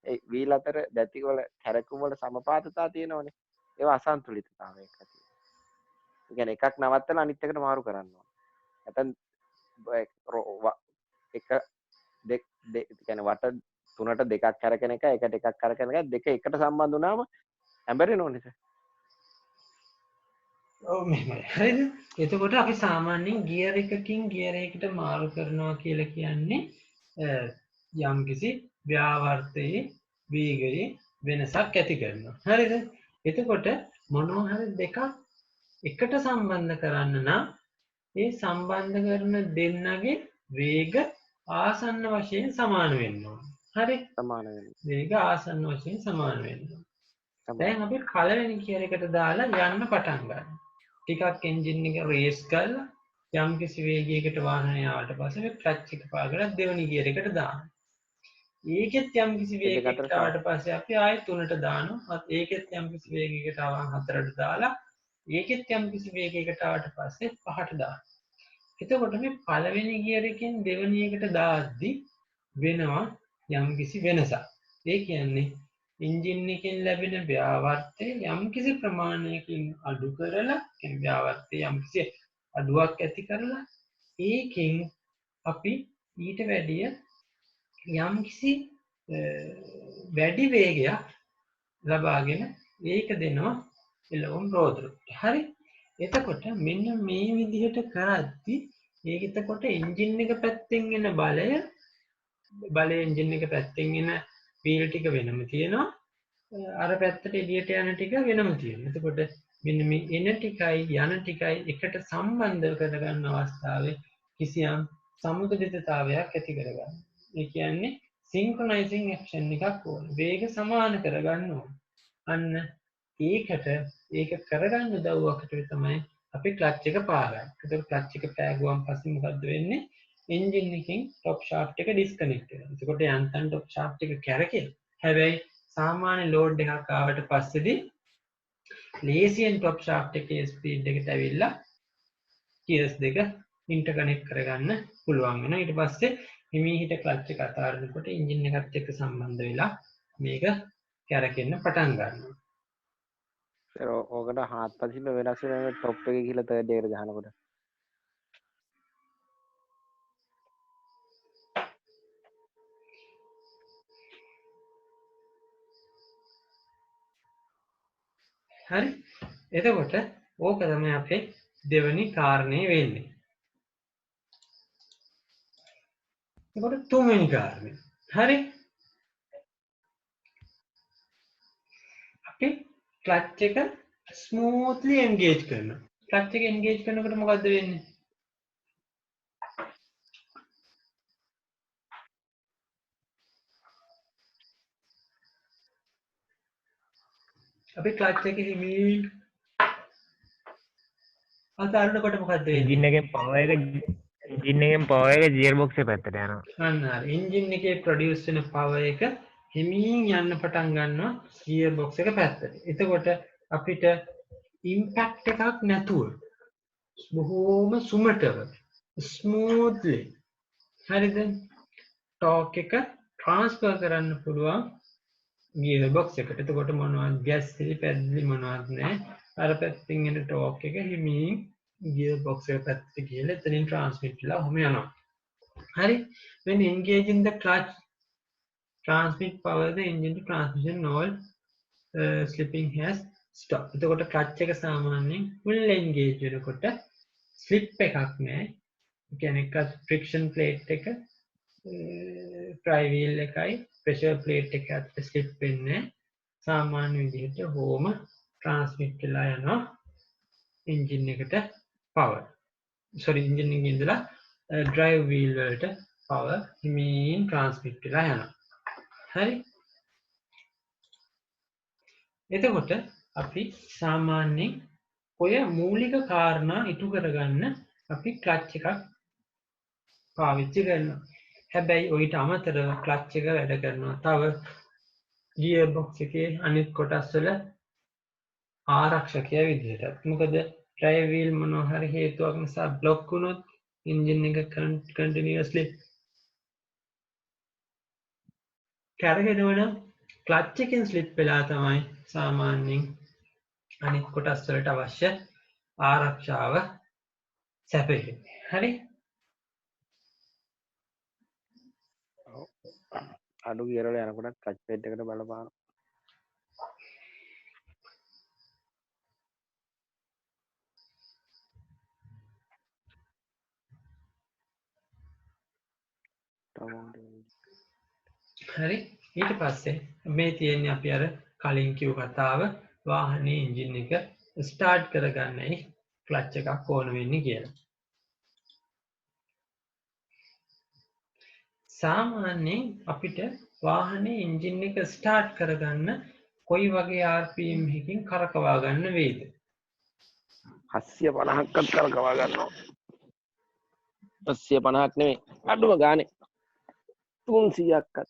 ඒ වීල් අතර දැති වල කැරකුම් වල සමපාතතා තියෙනවනේ. ඒවා අසන්තුලිතතාවයක් ඇති වෙනවා. ඒ කියන්නේ එකක් නවත්තලා අනිත් එකට මාරු කරන්න ඕනේ. නැත්නම් එක දෙක කියන්නේ වට තුනට දෙකක් කරගෙන එක එකට එකක් කරගෙන එක දෙක එකට සම්බන්ධ වුණාම හැඹරෙනෝනේ සර්. ඔව් මෙහෙමයි. හරිද? එතකොට අපි සාමාන්‍යයෙන් ගියර් එකකින් ගියර් එකකට මාරු කරනවා කියලා කියන්නේ යම්කිසි ව්‍යාවර්තයේ වේගයේ වෙනසක් ඇති කරනවා. හරිද? එතකොට මොනවා හරි දෙකක් එකට සම්බන්ධ කරන්න නම් ඒ සම්බන්ධ කරන දෙන්නගේ වේග ආසන්න වශයෙන් සමාන වෙන්න ඕනේ. හරි? සමාන වෙනවා. වේග ආසන්න වශයෙන් සමාන වෙන්න ඕනේ. සමාන. දැන් අපි පළවෙනි ගියර් එකට දාලා යන්න පටන් ගන්නවා. ටිකක් එන්ජින් එක රේස් කරලා යම්කිසි වේගයකට වාහනය ආවට පස්සේ මේ ක්ලච් එක පාගලා දෙවෙනි ගියර් එකට දානවා. ඒකෙත් යම්කිසි වේගයකට ආවට පස්සේ අපි ආයෙත් 3ට දානවා. ඒකෙත් යම්කිසි වේගයකට ආවම 4ට දාලා ඒකෙත් යම්කිසි වේගයකට ආවට පස්සේ 5ට දානවා. එතකොට මේ පළවෙනි ගියර් එකෙන් දෙවෙනි එකට දාද්දි වෙනවා යම්කිසි වෙනසක්. ඒ කියන්නේ එන්ජින් එකෙන් ලැබෙන ව්‍යාවර්තය යම්කිසි ප්‍රමාණයකින් අඩු කරලා කියන්නේ ව්‍යාවර්තය යම්කිසි අඩුවක් ඇති කරලා ඒකෙන් අපි ඊට වැඩිය යම්කිසි වැඩි වේගයක් ලබාගෙන ඒක දෙනවා එළවුම් රෝධරයට. හරි? එතකොට මෙන්න මේ විදිහට කරද්දි ඒක එතකොට එන්ජින් එක පැත්තෙන් එන බලය එන්ජින් එක පැත්තෙන් එන වීල් ටික වෙනම තියෙනවා. අර පැත්තට එළියට යන ටික වෙනම තියෙනවා. එතකොට මෙන්න මේ එන ටිකයි යන ටිකයි එකට සම්බන්ධ කරගන්න අවස්ථාවේ කිසියම් සමතුලිතතාවයක් ඇති කරගන්න. ඒ කියන්නේ සින්ක්‍රොනයිසිං ඇක්ෂන් එකක් ඕන. වේග සමාන කරගන්න ඕන. අන්න ඒකට ඒක කරගන්න උදව්වකට තමයි අපි ක්ලච් එක පාගන්නේ. ඒතකොට ක්ලච් එක පෑගුවම පස්සේ මොකද්ද වෙන්නේ? එන්ජින් එකෙන් টොප් ෂාෆ්ට් එක ඩිස්කනෙක්ට් වෙනවා. එතකොට යන්තම් টොප් ෂාෆ්ට් එක කැරකෙනවා. හැබැයි සාමාන්‍ය ලෝඩ් එකක් ආවට පස්සේදී ලේසියෙන් টොප් ෂාෆ්ට් එකේ ස්පීඩ් එකට ඇවිල්ලා ගියර්ස් දෙක ඉන්ටර්කනෙක්ට් කරගන්න පුළුවන් වෙනවා. ඊට පස්සේ හිමීහිට ක්ලච් එක අතාරිනකොට එන්ජින් එකත් එක්ක සම්බන්ධ වෙලා මේක කැරකෙන්න පටන් ගන්නවා. සර් ඕකට හාත්පසින්ම වෙනස් වෙනවා টොප් එකේ ගිහලා තර්ඩ් එකට ගහනකොට. හරි? එතකොට ඕක තමයි අපේ දෙවෙනි කාරණේ වෙන්නේ. එතකොට තුන්වෙනි කාරණේ. හරි? අපි ක්ලච් එක ස්මූත්ලි එන්ගේජ් කරනවා. ක්ලච් එක එන්ගේජ් කරනකොට මොකද්ද වෙන්නේ? අපි ක්ලච් එක හිමීන් අතාරිනකොට මොකද්ද වෙන්නේ? එන්ජින් එකෙන් පවර් එක ගියර් බොක්ස් එක පැත්තට යනවා. අන්න හරි. එන්ජින් එකේ ප්‍රොඩියුස් වෙන පවර් එක හිමීන් යන්න පටන් ගන්නවා ගියර් බොක්ස් එක පැත්තට. එතකොට අපිට ඉම්පැක්ට් එකක් නැතුව බොහෝම සුමටව ස්මූත්ලි හරිද ටෝක් එක ට්‍රාන්ස්ෆර් කරන්න පුළුවන් ගියර් බොක්ස් එකට. එතකොට මොනවද ගැස්සිලි පැද්දිලි මොනවත් නැහැ. අර පැත්තෙන් එන ටෝක් එක හිමීන් ගියර් බොක්ස් එක පැත්තට ගිහලා එතනින් ට්‍රාන්ස්මිට් වෙලා ඔහොම යනවා. හරි? when engaging the clutch transmit power the engine to transmission all slipping has stopped. එතකොට ක්ලච් එක සාමාන්‍යයෙන් full engage වෙනකොට slip එකක් නැහැ. ඒ කියන්නේ ක්ලච් friction plate එක flywheel එකයි pressure plate එක අතර slip වෙන්නේ සාමාන්‍ය විදිහට හෝම transmit වෙලා යනවා engine එකට power. sorry engine එකේ ඉඳලා drive wheel වලට power හිමීන් transmit වෙලා යනවා. හරි? එතකොට අපි සාමාන්‍යයෙන් ඔය මූලික කාරණා ඉටු කරගන්න අපි ක්ලච් එකක් පාවිච්චි කරනවා. හැබැයි ඔයිට අමතරව ක්ලච් එක වැඩ කරනවා තව ගියර් බොක්ස් එකේ අනිත් කොටස් වල ආරක්ෂකය විදිහට. මොකද ඩ්‍රයිව් වීල් මොනවා හරි හේතුවක් නිසා බ්ලොක් වුණොත් එන්ජින් එක කන්ටිනියස්ලි කැරගෙනවා නම් ක්ලච් එකෙන් ස්ලිප් වෙලා තමයි සාමාන්‍යයෙන් අනිත් කොටස් වලට අවශ්‍ය ආරක්ෂාව සැපෙන්නේ. හරි? අඩු ගියර වල යනකොට ක්ලච් ප්ලේට් එකට බලපාන. හරි? ඊට පස්සේ මේ තියෙන්නේ අපි අර කලින් කිව් කතාව වාහනේ එන්ජින් එක ස්ටාර්ට් කරගන්නයි ක්ලච් එකක් ඕන වෙන්නේ කියලා. සාමාන්‍යයෙන් අපිට වාහනේ එන්ජින් එක ස්ටාර්ට් කරගන්න කොයි වගේ RPM එකකින් කරකවා ගන්න වේද? 750ක්වත් කරකවා ගන්නවා. 750ක් නෙමෙයි අඩුම ගානේ 300ක්වත්.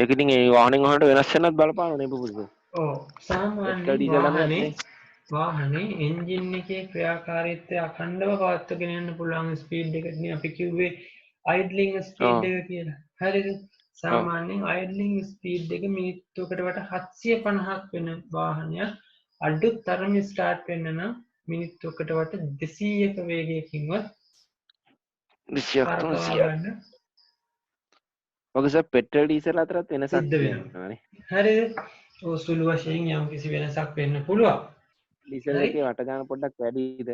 ඒක ඉතින් ඒ වාහනෙන් වහනට වෙනස් වෙනත් බලපානවනේ පුදුම. ඔව් සාමාන්‍යයෙන් වාහනේ එන්ජින් එකේ ක්‍රියාකාරීත්වය අඛණ්ඩව පවත්වාගෙන යන්න පුළුවන් ස්පීඩ් එකනේ අපි කිව්වේ අයිඩ්ලිං ස්පීඩ් එක කියලා. හරිද? සාමාන්‍යයෙන් අයිඩ්ලිං ස්පීඩ් එක මිනිත්තුකට වට 750ක් වෙන වාහනයක් අඩුතරම ස්ටාර්ට් වෙන්න නම් මිනිත්තුකට වට 200ක වේගයකින්වත් 200ක් 300ක්. ඔකස පෙට්‍රල් ඩීසල් අතරත් වෙනසක් තියෙනවානේ. හරිද? ඔය සුළු වශයෙන් යම් කිසි වෙනසක් වෙන්න පුළුවන්. ඩීසල් එකේ වට ගන්න පොඩ්ඩක් වැඩිද?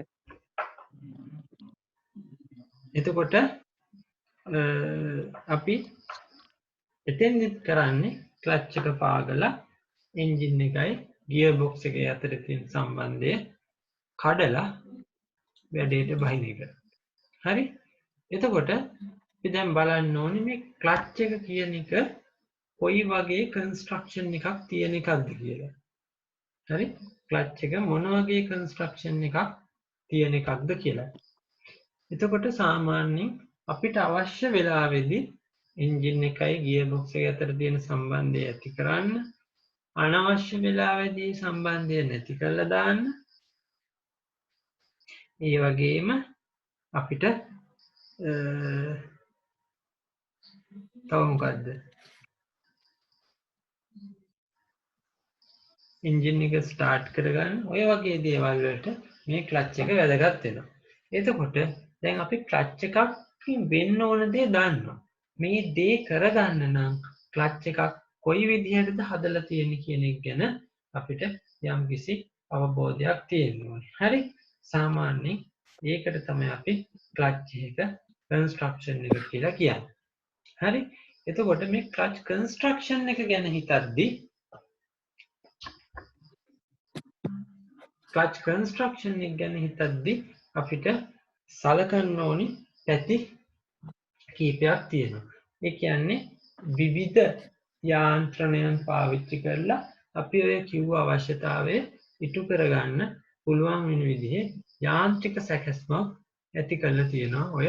එතකොට අපි එතෙන්දිත් කරන්නේ ක්ලච් එක පාගලා එන්ජින් එකයි ගියර් බොක්ස් එකේ අතර තියෙන සම්බන්ධය කඩලා වැඩේට බහින එක. හරි? එතකොට අපි දැන් බලන්න ඕනේ මේ ක්ලච් එක කියන එක කොයි වගේ කන්ස්ට්‍රක්ෂන් එකක් තියෙන එකක්ද කියලා. හරි? ක්ලච් එක මොන වගේ කන්ස්ට්‍රක්ෂන් එකක් තියෙන එකක්ද කියලා. එතකොට සාමාන්‍යයෙන් අපිට අවශ්‍ය වෙලාවේදී එන්ජින් එකයි ගියර් බොක්ස් එකයි අතර තියෙන සම්බන්ධය ඇති කරන්න, අනවශ්‍ය වෙලාවේදී සම්බන්ධය නැති කරලා දාන්න. ඒ වගේම අපිට තව මොකද්ද? එන්ජින් එක ස්ටාර්ට් කරගන්න ඔය වගේ දේවල් වලට මේ ක්ලච් එක වැදගත් වෙනවා. එතකොට දැන් අපි ක්ලච් එකක් වෙන්න ඕන දේ දන්නවා. මේ දේ කරගන්න නම් ක්ලච් එකක් කොයි විදිහටද හදලා තියෙන්නේ කියන එක ගැන අපිට යම්කිසි අවබෝධයක් තියෙන්න ඕනේ. හරි? සාමාන්‍යයෙන් ඒකට තමයි අපි ක්ලච් එක කන්ස්ට්‍රක්ෂන් එක කියලා කියන්නේ. හරි? එතකොට මේ ක්ලච් කන්ස්ට්‍රක්ෂන් එක ගැන හිතද්දී ක්ලච් කන්ස්ට්‍රක්ෂන් එක ගැන හිතද්දී අපිට සලකන්න ඕනි පැති කීපයක් තියෙනවා. ඒ කියන්නේ විවිධ යාන්ත්‍රණයන් පාවිච්චි කරලා අපි ඔය කිව්ව අවශ්‍යතාවය ඉටු කරගන්න පුළුවන් වෙන විදිහේ යාන්ත්‍රික සැකැස්මක් ඇති කරලා තියෙනවා ඔය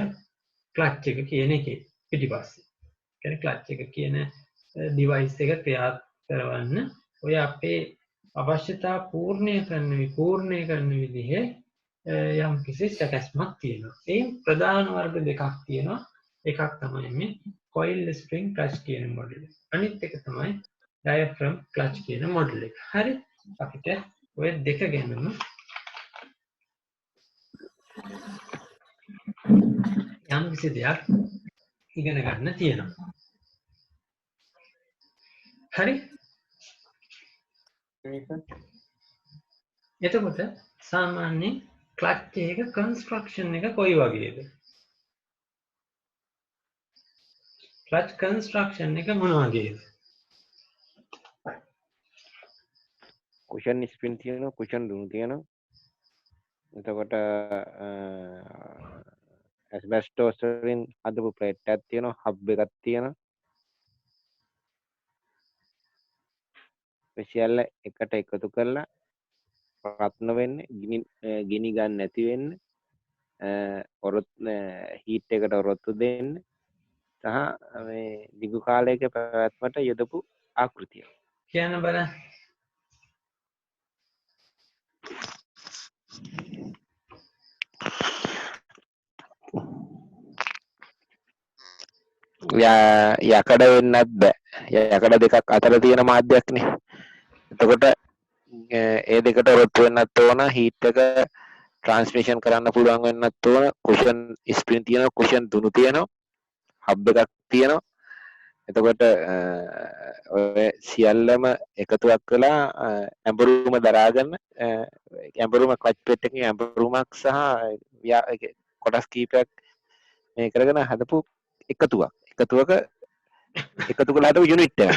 ක්ලච් එක කියන එකේ පිටිපස්සේ. කියන්නේ ක්ලච් එක කියන ඩිවයිස් එක ක්‍රියාත්මක කරවන්න ඔය අපේ අවශ්‍යතා පූර්ණය කරන විදිහේ යම් කිසි සැකැස්මක් තියෙනවා. ඒ ප්‍රධාන වර්ග දෙකක් තියෙනවා. එකක් තමයි මේ කොයිල් ස්ප්‍රින්ග් ක්ලච් කියන මොඩල් එක. අනිත් එක තමයි ඩයෆ්‍රම් ක්ලච් කියන මොඩල් එක. හරි? අපිට ඔය දෙක ගැනම යම් කිසි දෙයක් ඉගෙන ගන්න තියෙනවා. හරි? එතකොට සාමාන්‍යයෙන් ක්ලච් එක කන්ස්ට්‍රක්ෂන් එක කොයි වගේද? ක්ලච් කන්ස්ට්‍රක්ෂන් එක මොන වගේද? කුෂන් ස්ප්‍රින් තියෙනවා, කුෂන් දුණු තියෙනවා. එතකොට ඇස්බෙස්ටෝස් වලින් හදපු ප්ලේට් එකක් තියෙනවා, හබ් එකක් තියෙනවා. සියල්ල එකට එකතු කරලා රත්න වෙන්න ගිනි ගන්න නැති වෙන්න හීට් එකට ඔරොත්තු දෙන්න සහ මේ දිගු කාලයක පැවැත්මට යොදපු ආකෘතිය. කියන්න බලන්න. යකඩ වෙන්නත් බෑ. යකඩ දෙකක් අතර තියෙන මාධ්‍යයක්නේ. එතකොට ඒ දෙකට ඔරොත්තු වෙන්නත් ඕන, හීට් එක ට්‍රාන්ස්මිෂන් කරන්න පුළුවන් වෙන්නත් ඕන, කුෂන් ස්ප්‍රින් තියෙනවා, කුෂන් දුනු තියෙනවා, හබ් එකක් තියෙනවා. එතකොට ඔය සියල්ලම එකතුවක් කළා ඇඹරුම දරාගන්න ඇඹරුම ක්ලච් ප්ලේට් එකකින් ඇඹරුමක් සහ කොටස් කීපයක් මේ කරගෙන හදපු එකතුවක් එකතු කළාට යුනිට් එක.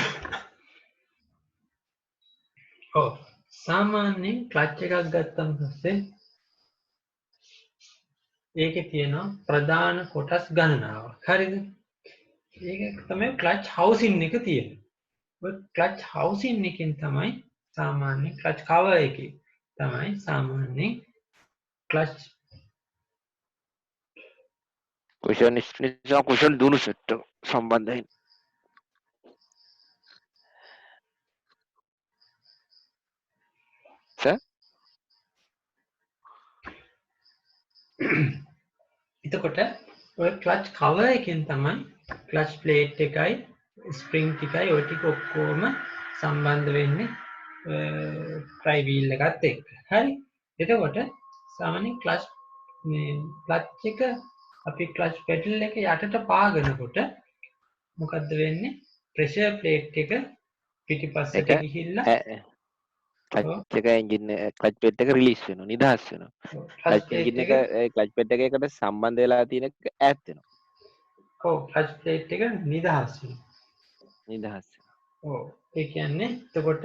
ඔව් සාමාන්‍යයෙන් ක්ලච් එකක් ගත්තම පස්සේ ඒකේ තියෙනවා ප්‍රධාන කොටස් ගණනාවක්. හරිද? ඒක තමයි ක්ලච් හවුසින් එක තියෙන්නේ. ඔය ක්ලච් හවුසින් එකෙන් තමයි සාමාන්‍ය ක්ලච් කවර් එකේ තමයි සාමාන්‍යයෙන් ක්ලච් කුෂන් දුනු සෙට් සම්බන්ධයෙන් එතකොට ඔය ක්ලච් කවර් එකෙන් තමයි ක්ලච් ප්ලේට් එකයි ස්ප්‍රින්ග් ටිකයි ඔය ටික ඔක්කොම සම්බන්ධ වෙන්නේ ෆ්ලයි වීල් එකත් එක්ක. හරි. එතකොට සාමාන්‍යයෙන් ක්ලච් එක අපි ක්ලච් පෙඩල් එක යටට පාගනකොට මොකද්ද වෙන්නේ? ප්‍රෙෂර් ප්ලේට් එක පිටිපස්සට ගිහිල්ලා ක්ලච් එක එන්ජින් ක්ලච් ප්ලේට් එක රිලීස් වෙනවා, නිදහස් වෙනවා. ක්ලච් එන්ජින් එක ක්ලච් ප්ලේට් එකකට සම්බන්ධ වෙලා තියෙන එක ඈත් වෙනවා. ඔව් ක්ලච් ප්ලේට් එක නිදහස් වෙනවා. ඔව් ඒ කියන්නේ එතකොට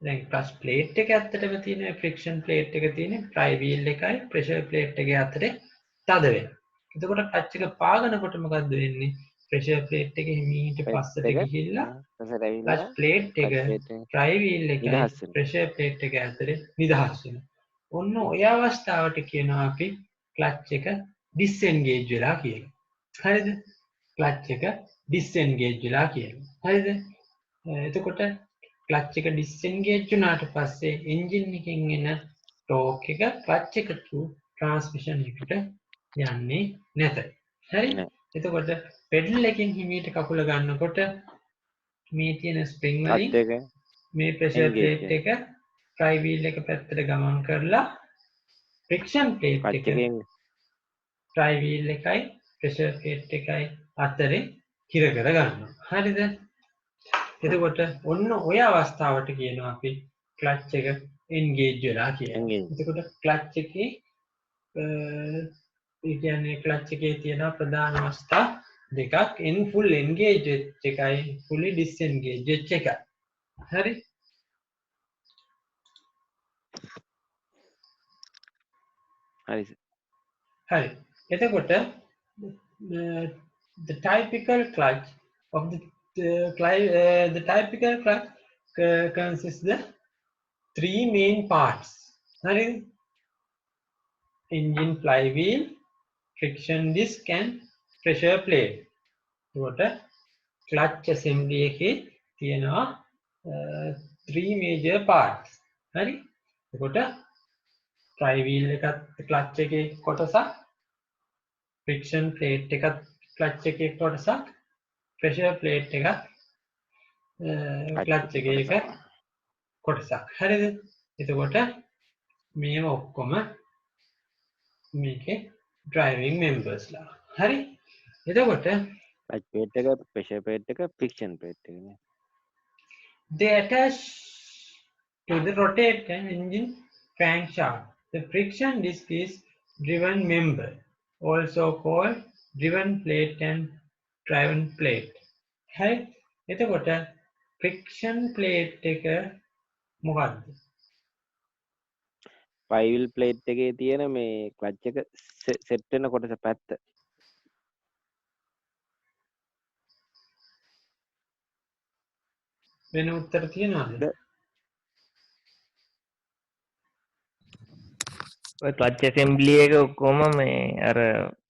දැන් ක්ලච් ප්ලේට් එක ඇත්තටම තියෙන ෆ්‍රික්ෂන් ප්ලේට් එක තියෙන ෆ්ලයි වීල් එකයි ප්‍රෙෂර් ප්ලේට් එකේ අතරේ තද වෙනවා. එතකොට ක්ලච් එක පාගනකොට මොකද්ද වෙන්නේ? ප්‍රෙෂර් ප්ලේට් එක හිමීට පස්සට ගිහිල්ලා ක්ලච් ප්ලේට් එක ෆ්ලයි වීල් එකයි ප්‍රෙෂර් ප්ලේට් එක අතරේ නිදහස් වෙනවා. ඔන්න ඔය අවස්ථාවට කියනවා අපි ක්ලච් එක ඩිස්එන්ගේජ් වෙලා කියලා. හරිද? ක්ලච් එක ඩිස්එන්ගේජ් වෙලා කියලා. හරිද? එතකොට ක්ලච් එක ඩිස්එන්ගේජ් වුණාට පස්සේ එන්ජින් එකෙන් එන ටෝක් එක ක්ලච් එක ටු ට්‍රාන්ස්මිෂන් එකට යන්නේ නැත. හරි? එතකොට පෙඩල් එකෙන් හිමීට කකුල ගන්නකොට මේ තියෙන ස්ප්‍රින්ග් වලින් මේ ප්‍රෙෂර් ප්ලේට් එක ෆ්ලයි වීල් එක පැත්තට ගමන් කරලා ෆ්‍රික්ෂන් ප්ලේට් එක ෆ්ලයි වීල් එකයි ප්‍රෙෂර් ප්ලේට් එකයි අතරේ හිර කර ගන්නවා. හරිද? එතකොට ඔන්න ඔය අවස්ථාවට කියනවා අපි ක්ලච් එක එන්ගේජ් වෙලා කියලා. එතකොට ක්ලච් එකේ ඒ කියන්නේ ක්ලච් එකේ තියෙන ප්‍රධාන අවස්ථා දෙකක් full engage වෙච්ච එකයි fully disengage වෙච්ච එකයි. හරි? හරි. එතකොට the typical clutch of the typical clutch consists the three main parts. Hurry. Engine flywheel, friction disc and pressure plate. What clutch assembly එකේ තියෙනවා three major parts. හරි? එතකොට flywheel එකත් clutch එකේ කොටසක්, friction plate එකත් clutch එකේ කොටසක්, pressure plate එකත් clutch එකේ කොටසක්. හරිද? එතකොට මේ ඔක්කොම මේකේ driving members ලා. හරි? එතකොට clutch plate එක, pressure plate එක, friction plate එක නේ. They attach to the rotating engine crankshaft. The friction disc is driven member, also called driven plate and driven plate. හරි? එතකොට friction plate එක මොකක්ද? flywheel plate එකේ තියෙන මේ clutch එක set වෙන කොටස පැත්ත. වෙන උත්තර තියනවද? ඔය ක්ලච් ඇසෙම්බලි එක ඔක්කොම මේ අර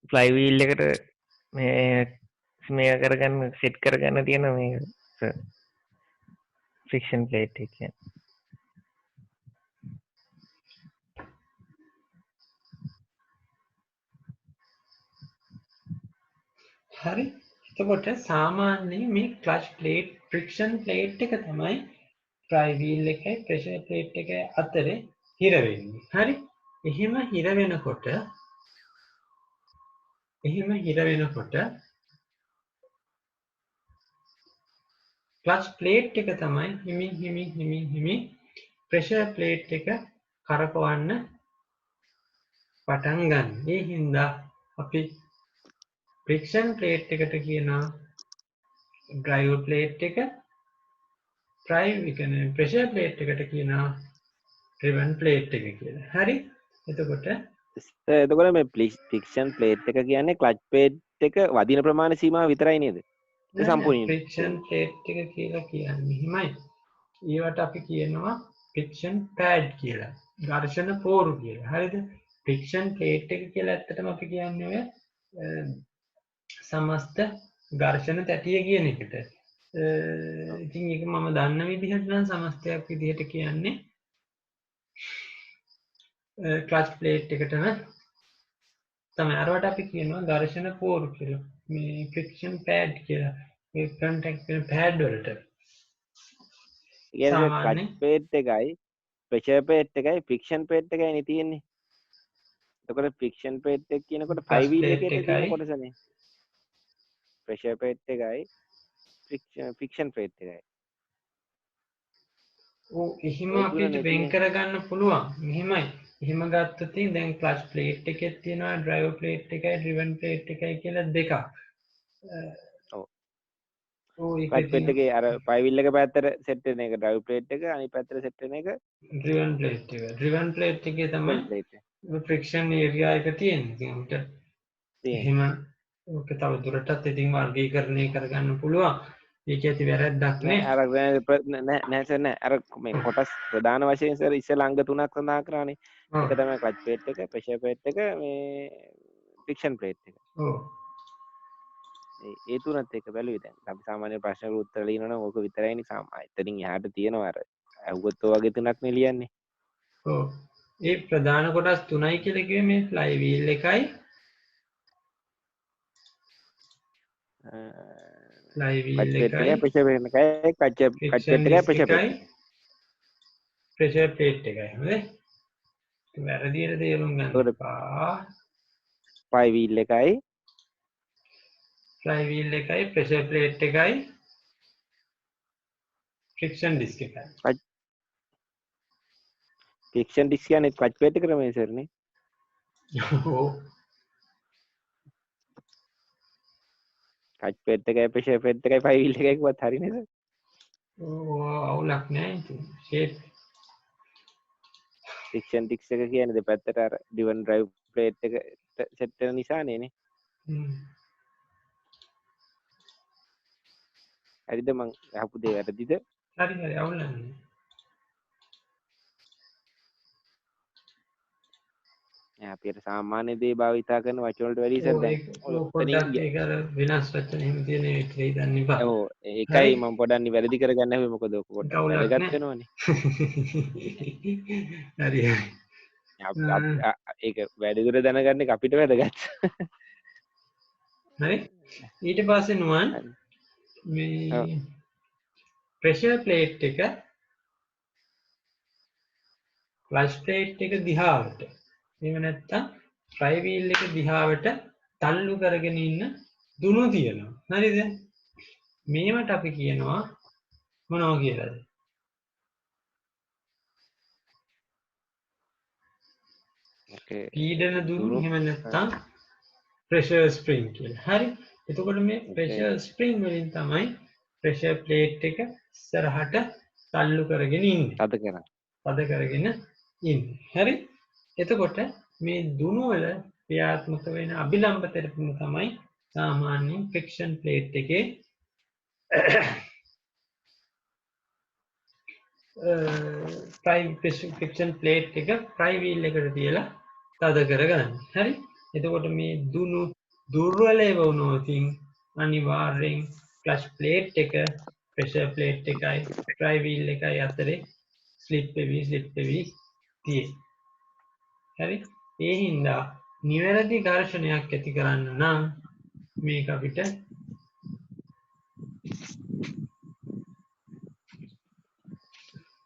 ෆ්ලයි වීල් එකට මේ කරගන්න සෙට් කරගන්න තියෙන මේ ෆ්‍රික්ෂන් ප්ලේට් එක කියන්නේ. හරි. එතකොට සාමාන්‍යයෙන් මේ ක්ලච් ප්ලේට් ෆ්‍රික්ෂන් ප්ලේට් එක තමයි ෆ්ලයි වීල් එකයි ප්‍රෙෂර් ප්ලේට් එකයි අතරේ හිර වෙන්නේ. හරි. එහෙම හිර වෙනකොට ක්ලච් ප්ලේට් එක තමයි හිමින් ප්‍රෙෂර් ප්ලේට් එක කරකවන්න පටන් ගන්න. ඒ හින්දා අපි ෆ්‍රික්ෂන් ප්ලේට් එකට කියනවා ඩ්‍රයිව් ප්ලේට් එක, ප්‍රෙෂර් ප්ලේට් එකට කියනවා ඩ්‍රිවන් ප්ලේට් එක කියලා. හරි. එතකොට මේ ෆ්‍රික්ෂන් ප්ලේට් එක කියන්නේ ක්ලච් ප්ලේට් එක වදින ප්‍රමාණ සීමාව විතරයි නේද? ඒ සම්පූර්ණයෙන් ෆ්‍රික්ෂන් ප්ලේට් එක කියලා කියන්නේ හිමයි. ඒවට අපි කියනවා ෆ්‍රික්ෂන් පෑඩ් කියලා. ඝර්ෂණ පෝරු කියලා. හරිද? ෆ්‍රික්ෂන් ප්ලේට් එක කියලා ඇත්තටම අපි කියන්නේ ඔය සමස්ත ඝර්ෂණ තැටිය කියන එකට. ඉතින් ඒක මම දන්න විදිහට නම් සමස්තයක් විදිහට කියන්නේ ක්ලච් ප්ලේට් එකටම තමයි. අරවට අපි කියනවා ඝර්ෂණ පෝරු කියලා. මේ ෆ්‍රික්ෂන් පෑඩ් කියලා. ඒ කන්ටැක්ට් වෙන පෑඩ් වලට. ක්ලච් ප්ලේට් එකයි ප්‍රෙෂර් ප්ලේට් එකයි ෆ්‍රික්ෂන් ප්ලේට් එකයි නේ තියෙන්නේ. එතකොට ෆ්‍රික්ෂන් ප්ලේට් එක කියනකොට ෆ්ලයි වීල් එකේ තියෙන කොටසනේ. ප්‍රෙෂර් ප්ලේට් එකයි ෆ්‍රික්ෂන් ප්ලේට් එකයි. ඔව් එහෙම අපිට වෙන් කරගන්න පුළුවන්. මෙහෙමයි. එහෙම ගත්තොත් දැන් ක්ලච් ප්ලේට් එකේ තියෙනවා ඩ්‍රයිවර් ප්ලේට් එකයි ඩ්‍රිවන් ප්ලේට් එකයි කියලා දෙකක්. ඔව් ක්ලච් ප්ලේට් එකේ අර ෆ්ලයි වීල් එක පැත්තට සෙට් වෙන එක ඩ්‍රයිව් ප්ලේට් එක, අනිත් පැත්තට සෙට් වෙන එක ඩ්‍රිවන් ප්ලේට් එක. ඩ්‍රිවන් ප්ලේට් එකේ තමයි ෆ්‍රික්ෂන් ඒරියා එක තියෙන්නේ. එහෙම ඕක තව දුරටත් ඉතින් වර්ගීකරණය කරගන්න පුළුවන්. ඒක ඇති වැරද්දක් නෑ. අර නෑ සර් නෑ. අර මේ කොටස් ප්‍රධාන වශයෙන් සර් ඉස්සෙල්ලා අංග තුනක් සඳහන් කරානේ. එක තමයි ක්ලච් ප්ලේට් එක, ප්‍රෙෂර් ප්ලේට් එක, මේ ෆ්‍රික්ෂන් ප්ලේට් එක. ඔව්. ඒ තුනත් එක බැලුවේ දැන්. අපි සාමාන්‍ය ප්‍රශ්නවල උත්තර ලියනවනම් ඕක විතරයිනේ එතනින් එහාට තියෙනවා අර අහුවොත් ඔය වගේ තුනක් නේ ලියන්නේ. ඔව්. ඒ ප්‍රධාන කොටස් තුනයි කියලා කිව්වේ මේ ෆ්ලයි වීල් එකයි ෆ්ලයි වීල් එකයි ප්‍රෙෂර් ප්ලේට් එකයි ක්ලච් ප්ලේට් එකයි ප්‍රෙෂර් ප්ලේට් එකයි. හරිද? වැරදියට තේරුම් ගන්න එපා. ෆ්ලයි වීල් එකයි ප්‍රෙෂර් ප්ලේට් එකයි ෆ්‍රික්ෂන් ඩිස්ක් එකයි. ෆ්‍රික්ෂන් ඩිස්ක් කියන්නේ ක්ලච් ප්ලේට් එක ක්‍රමයේ සර් නේ. ඔව්. ක්ලච් ප්ලේට් එකයි ප්‍රෙෂර් ප්ලේට් එකයි ෆ්ලයි වීල් එකයි කිව්වත් හරිනේ සර්. ඔව් අවුලක් නෑ ඉතින්. ෂේප් ෆ්‍රික්ෂන් ඩිස්ක් එක කියන්නේ දෙපැත්තට අර ඩ්‍රිවන් ඩ්‍රයිව් ප්ලේට් එක සෙට් වෙන නිසානේ නේ. හරිද මං අහපු දේ වැරදිද? හරි අවුලක් නෑ. අපිට සාමාන්‍ය දේ භාවිතා කරන වචන වලට වැඩි සර් දැන් පොඩ්ඩක් ඒක අර වෙනස් වචන එහෙම තියෙන එක හිතන්න එපා. ඔව් ඒකයි මම පොඩ්ඩක් නිවැරදි කරගන්න හැබැයි මොකද ඔක පොඩ්ඩක් වැදගත් වෙනවනේ. හරි ඒක වැඩිදුර දැනගන්න එක අපිට වැදගත්. හරි ඊට පස්සේ නුවන් මේ ප්‍රෙෂර් ප්ලේට් එක ක්ලච් ප්ලේට් එක දිහාවට එහෙම නැත්නම් ෆ්ලයි වීල් එක දිහාවට තල්ලු කරගෙන ඉන්න දුනු තියෙනවා. හරිද? මේවට අපි කියනවා මොනවා කියලාද? පීඩන දුනු එහෙම නැත්නම් ප්‍රෙෂර් ස්ප්‍රින්ග් කියලා. හරි. එතකොට මේ ප්‍රෙෂර් ස්ප්‍රින්ග් වලින් තමයි ප්‍රෙෂර් ප්ලේට් එක ඉස්සරහට තල්ලු කරගෙන ඉන්නේ. තද කරගෙන ඉන්නේ. හරි? එතකොට මේ දුනු වල ක්‍රියාත්මක වෙන අභිලම්බ තෙරපීම තමයි සාමාන්‍යයෙන් ෆ්‍රික්ෂන් ප්ලේට් එකේ ෆ්‍රික්ෂන් ප්ලේට් එක ෆ්ලයි වීල් එකට තියලා තද කරගන්න. හරි? එතකොට මේ දුනු දුර්වල වුණොත් අනිවාර්යෙන් ක්ලච් ප්ලේට් එක ප්‍රෙෂර් ප්ලේට් එකයි ඩ්‍රයිව් වීල් එකයි අතරේ ස්ලිප් වෙවි තියෙයි. හරි? ඒ හින්දා නිවැරදි ඝර්ෂණයක් ඇති කරන්න නම් මේක අපිට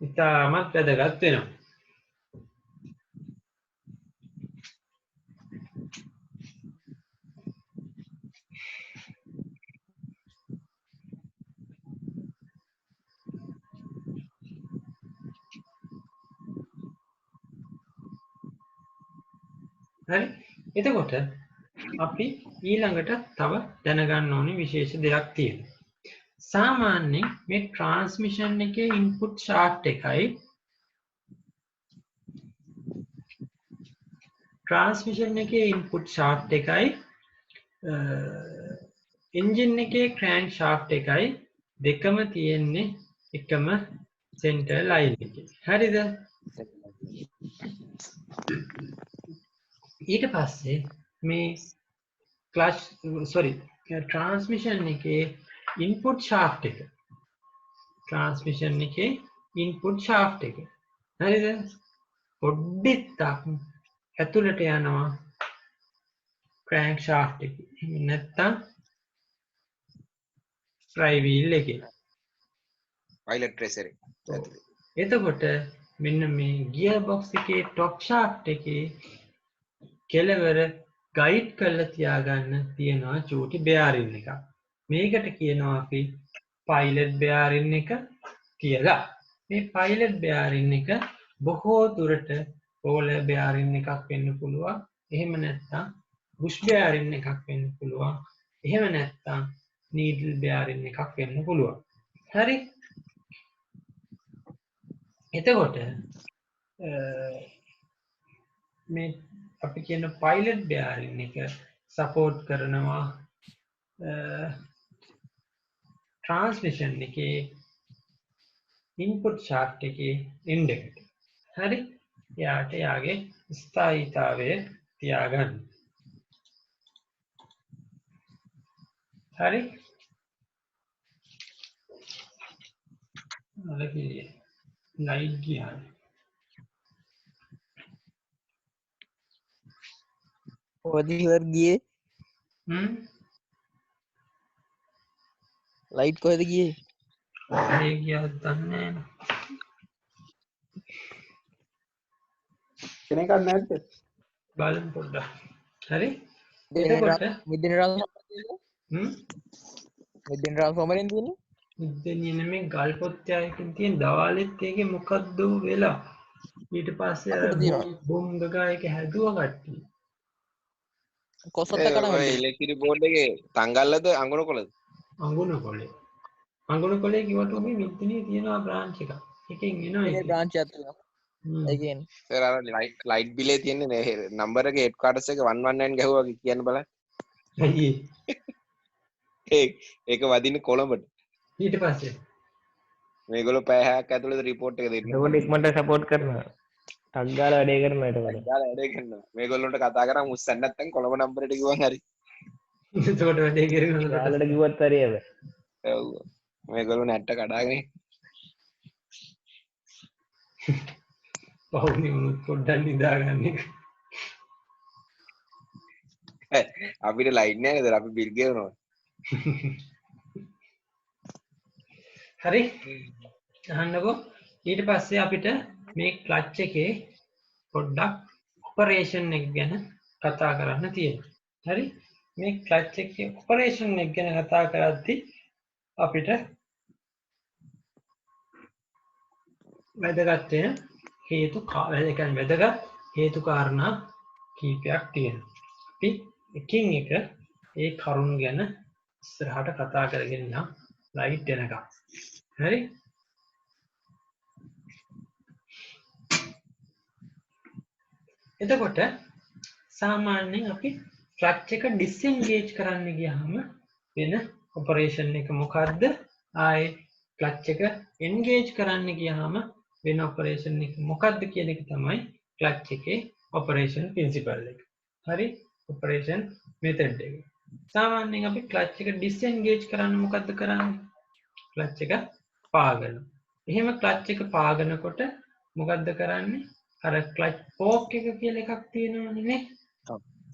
ඉතාමත් වැදගත් වෙනවා. හරි? එතකොට අපි ඊළඟට තව දැනගන්න ඕනේ විශේෂ දෙයක් තියෙනවා. සාමාන්‍යයෙන් මේ ට්‍රාන්ස්මිෂන් එකේ ඉන්පුට් ෂාෆ්ට් එකයි එන්ජින් එකේ ක්‍රෑන්ක් ෂාෆ්ට් එකයි දෙකම තියෙන්නේ එකම සෙන්ටර් ලයින් එකේ. හරිද? ඊට පස්සේ මේ ට්‍රාන්ස්මිෂන් එකේ ඉන්පුට් ෂාෆ්ට් එක හරිද? පොඩ්ඩක් ඇතුළට යනවා ක්‍රෑන්ක් ෂාෆ්ට් එකේ. එහෙම නැත්නම් ඩ්‍රයිව් වීල් එකේ. පයිලට් රේසර් එක. එතකොට මෙන්න මේ ගියර් බොක්ස් එකේ ටොප් ෂාෆ්ට් එකේ කෙලවර ගයිඩ් කරලා තියාගන්න තියෙනවා චූටි බෙයාරින් එකක්. මේකට කියනවා අපි පයිලට් බෙයාරින් එක කියලා. මේ පයිලට් බෙයාරින් එක බොහෝ දුරට රෝලර් බෙයාරින් එකක් වෙන්න පුළුවන්. එහෙම නැත්නම් බුෂ් බෙයාරින් එකක් වෙන්න පුළුවන්. එහෙම නැත්නම් නීඩල් බෙයාරින් එකක් වෙන්න පුළුවන්. හරි? එතකොට මේ අපි කියන පයිලට් බෙයාරින් එක සපෝට් කරනවා ට්‍රාන්ස්මිෂන් එකේ ඉන්පුට් ෂාෆ්ට් එකේ එන්ඩ් එකට. හරි? එයාට යාගේ ස්ථායීතාවය තියාගන්න. හරි? ලයිට් ගියා. ඔදිවර් ගියේ ලයිට් කොහෙද ගියේ? ඒ ගියාද දන්නේ නැහැ. කෙනෙක් නැද්ද? බලමු පොඩ්ඩක්. හරි? එතකොට එතකොට මිදින ට්‍රාන්ස්ෆෝමරෙන් තියෙන්නේ ඉතින් මේ ගල් පොත්තයකින් තියෙන දවාලෙත් ඒකේ මොකද්ද වෙලා ඊට පස්සේ අර බොම්බ ගායක හැදුවා කට්ටිය. කොසත් කරන ඔය ඉලෙක්ට්‍රික් බෝඩ් එකේ තංගල්ලද අඟුරු කොළද? අඟුරු කොලේ කිව්වට මේ මිත්තිනේ තියෙනවා බ්‍රාන්ච් එකක්. එකෙන් එනවා මේ ඒක. බ්‍රාන්ච් එකක් තියෙනවා. ඒ කියන්නේ සර් අර ලයිට් බිලේ තියෙන්නේ නේ නම්බර් එකේ හෙඩ් ක්වාටර්ස් එක 119 ගැහුවා කියන්න බලන්න. අයියේ. ඒක වදින්නේ කොළඹට. ඊට පස්සේ මේගොල්ලෝ පැය 6ක් ඇතුළත රිපෝට් එක දෙන්න. එතකොට ඉක්මනට සපෝට් කරනවා. ටක් ගාලා වැඩේ කරනවා ඊට පස්සේ. දාලා වැඩේ කරනවා. මේගොල්ලන්ට කතා කරා මුස්සන් නැත්තම් කොළඹ නම්බරයට කිව්වන් හරි. එතකොට වැඩේ කරගෙන යාලට කිව්වත් හරියද? ඔව්. මේගොල්ලෝ නැට්ට කඩාගෙන පවුනේ උනුත් පොඩ්ඩක් නිදාගන්න එක. අපිට ලයිට් නැහැ නේද? අපි බිල් ගෙවනවා. හරි? අහන්නකෝ. ඊට පස්සේ අපිට මේ ක්ලච් එකේ පොඩ්ඩක් ඔපරේෂන් එක ගැන කතා කරන්න තියෙනවා. හරි? මේ ක්ලච් එකේ ඔපරේෂන් එක ගැන කතා කරද්දී අපිට වැදගත් වෙන වැදගත් හේතු කාරණා කීපයක් තියෙනවා. අපි එකින් එක ඒ කරුණු ගැන ඉස්සරහට කතා කරගෙන යනවා ලයිට් එනකම්. හරි? එතකොට සාමාන්‍යයෙන් අපි ක්ලච් එක ඩිස්එන්ගේජ් කරන්න ගියාම වෙන ඔපරේෂන් එක මොකද්ද? ආයේ ක්ලච් එක එන්ගේජ් කරන්න ගියාම වෙන ඔපරේෂන් එක මොකද්ද කියන එක තමයි ක්ලච් එකේ ඔපරේෂන් ප්‍රින්සිපල් එක. හරි ඔපරේෂන් මෙතඩ් එක. සාමාන්‍යයෙන් අපි ක්ලච් එක ඩිස්එන්ගේජ් කරන්න මොකද්ද කරන්නේ? ක්ලච් එක පාගනවා. එහෙම ක්ලච් එක පාගනකොට මොකද්ද කරන්නේ? අර ක්ලච් ෆෝක් එක කියලා එකක් තියෙනවනේ නේ.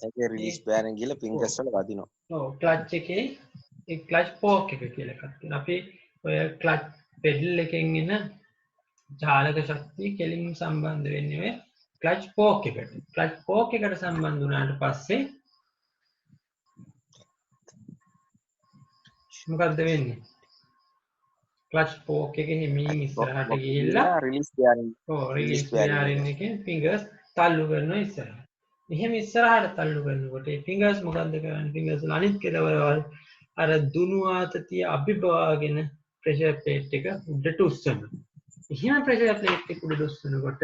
ඒකේ රිලීස් බෑරින් ගිහලා ෆින්ගර්ස් වල වදිනවා. ඔව් ක්ලච් එකේ ඒ ක්ලච් ෆෝක් එක කියලා එකක් තියෙනවා. අපි ඔය ක්ලච් පෙඩල් එකෙන් එන ජාලක ශක්තිය කෙලින් සම්බන්ධ වෙන්නේ ඔය ක්ලච් ෆෝක් එකට. ක්ලච් ෆෝක් එකට සම්බන්ධ වුණාට පස්සේ මොකද්ද වෙන්නේ? ක්ලච් ෆෝක් එක හිමින් ඉස්සරහට ගිහිල්ලා රිලීස් බෑරින් ඔව් රිලීස් බෑරින් එකෙන් ෆින්ගර්ස් තල්ලු කරනවා ඉස්සරහට. එහෙම ඉස්සරහට තල්ලු කරනකොට ඒ ෆින්ගර්ස් මොකද්ද කරන්නේ? ෆින්ගර්ස් වල අනිත් කෙළවරවල් අර දුනු ආතතිය අභිභවාගෙන ප්‍රෙෂර් ප්ලේට් එක උඩට උස්සනවා. එහෙම ප්‍රෙෂර් ප්ලේට් එක උඩට උස්සනකොට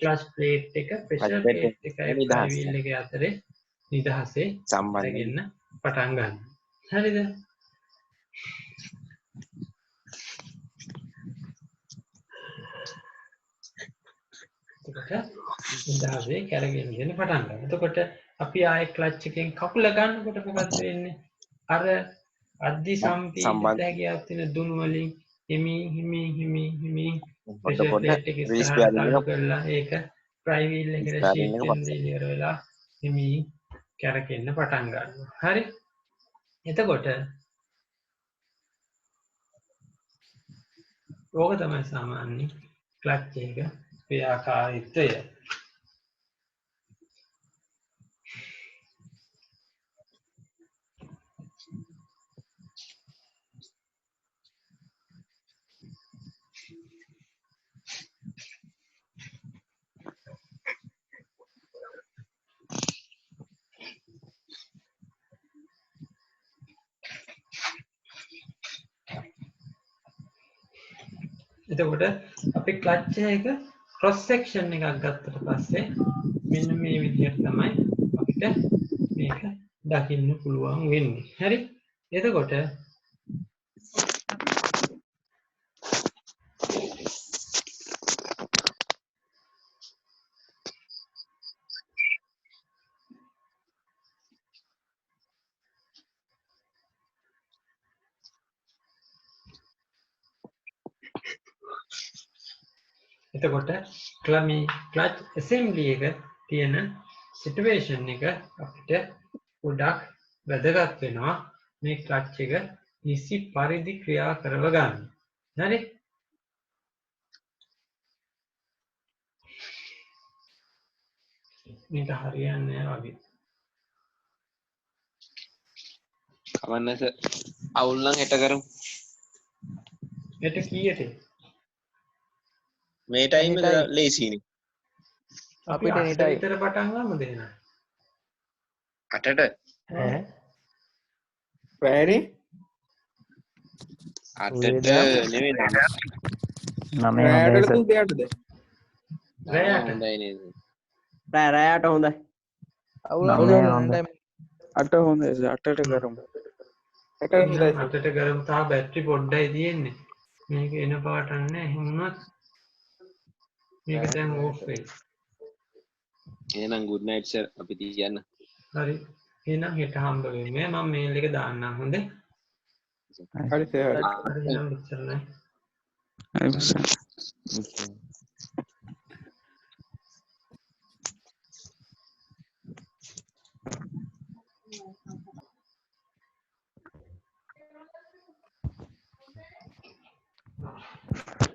ක්ලච් ප්ලේට් එක ප්‍රෙෂර් ප්ලේට් එකයි ෆ්ලයිවීල් එක අතරේ නිදහසේ සම්බන්ධ වෙන්න පටන් ගන්නවා. හරිද? එතකොට නිදහසේ කැරගෙන යන පටන් ගන්නවා. එතකොට අපි ආයේ ක්ලච් එකෙන් කකුල ගන්නකොට මොකද වෙන්නේ? අර අද්දි සම්පීඩිත හැකියාවක් තියෙන දුනු වලින් හිමි ප්‍රෙෂර් ප්ලේට් එක ඉස්සරහට තල්ලු කරලා ඒක ෆ්ලයිවීල් එකට ෂීට් වෙන්න ඉවර වෙලා හිමි කැරකෙන්න පටන් ගන්නවා. හරි? එතකොට ඕක තමයි සාමාන්‍ය ක්ලච් එක ක්‍රියාකාරීත්වය. එතකොට අපි ක්ලච් එක ක්‍රොස් සෙක්ෂන් එකක් ගත්තට පස්සේ මෙන්න මේ විදිහට තමයි අපිට මේක දකින්න පුළුවන් වෙන්නේ. හරි? එතකොට ක්ලච් ඇසෙම්බලි එක තියෙන සිටුේෂන් එක අපිට ගොඩක් වැදගත් වෙනවා මේ ක්ලච් එක නිසි පරිදි ක්‍රියා කරව ගන්න. හරි? මේක හරියන්නේ නැහැ වගේ. කවන්නස අවුල් නම් හෙට කරමු. හෙට කීයට? මේ ටයිම් එක ලේසියිනේ. අපිට හෙට විතර පටන් ගමුද එහෙනම්? 8ට ඈ පැරි 8ට නෙවෙයි 9 හොඳයි සර්. රැයට හොඳයි නේද? රෑට හොඳයි. අවුල හොඳයි. 8 හොඳයි 8ට කරමු. 8ට කරමු. තා බැටරි පොඩ්ඩයි තියෙන්නේ. මේක එන පාටක් නැහැ. එහෙම වුණත් මේක දැන් ඕෆ් වෙයි. එහෙනම් good night sir අපි තියන්න. හරි. එහෙනම් හෙට හම්බ වෙමු. මම මේල් එක දාන්නම්. හොඳේ. හරි සර්. හරි නම් ඉච්චරයි. හරි සර්. Okay.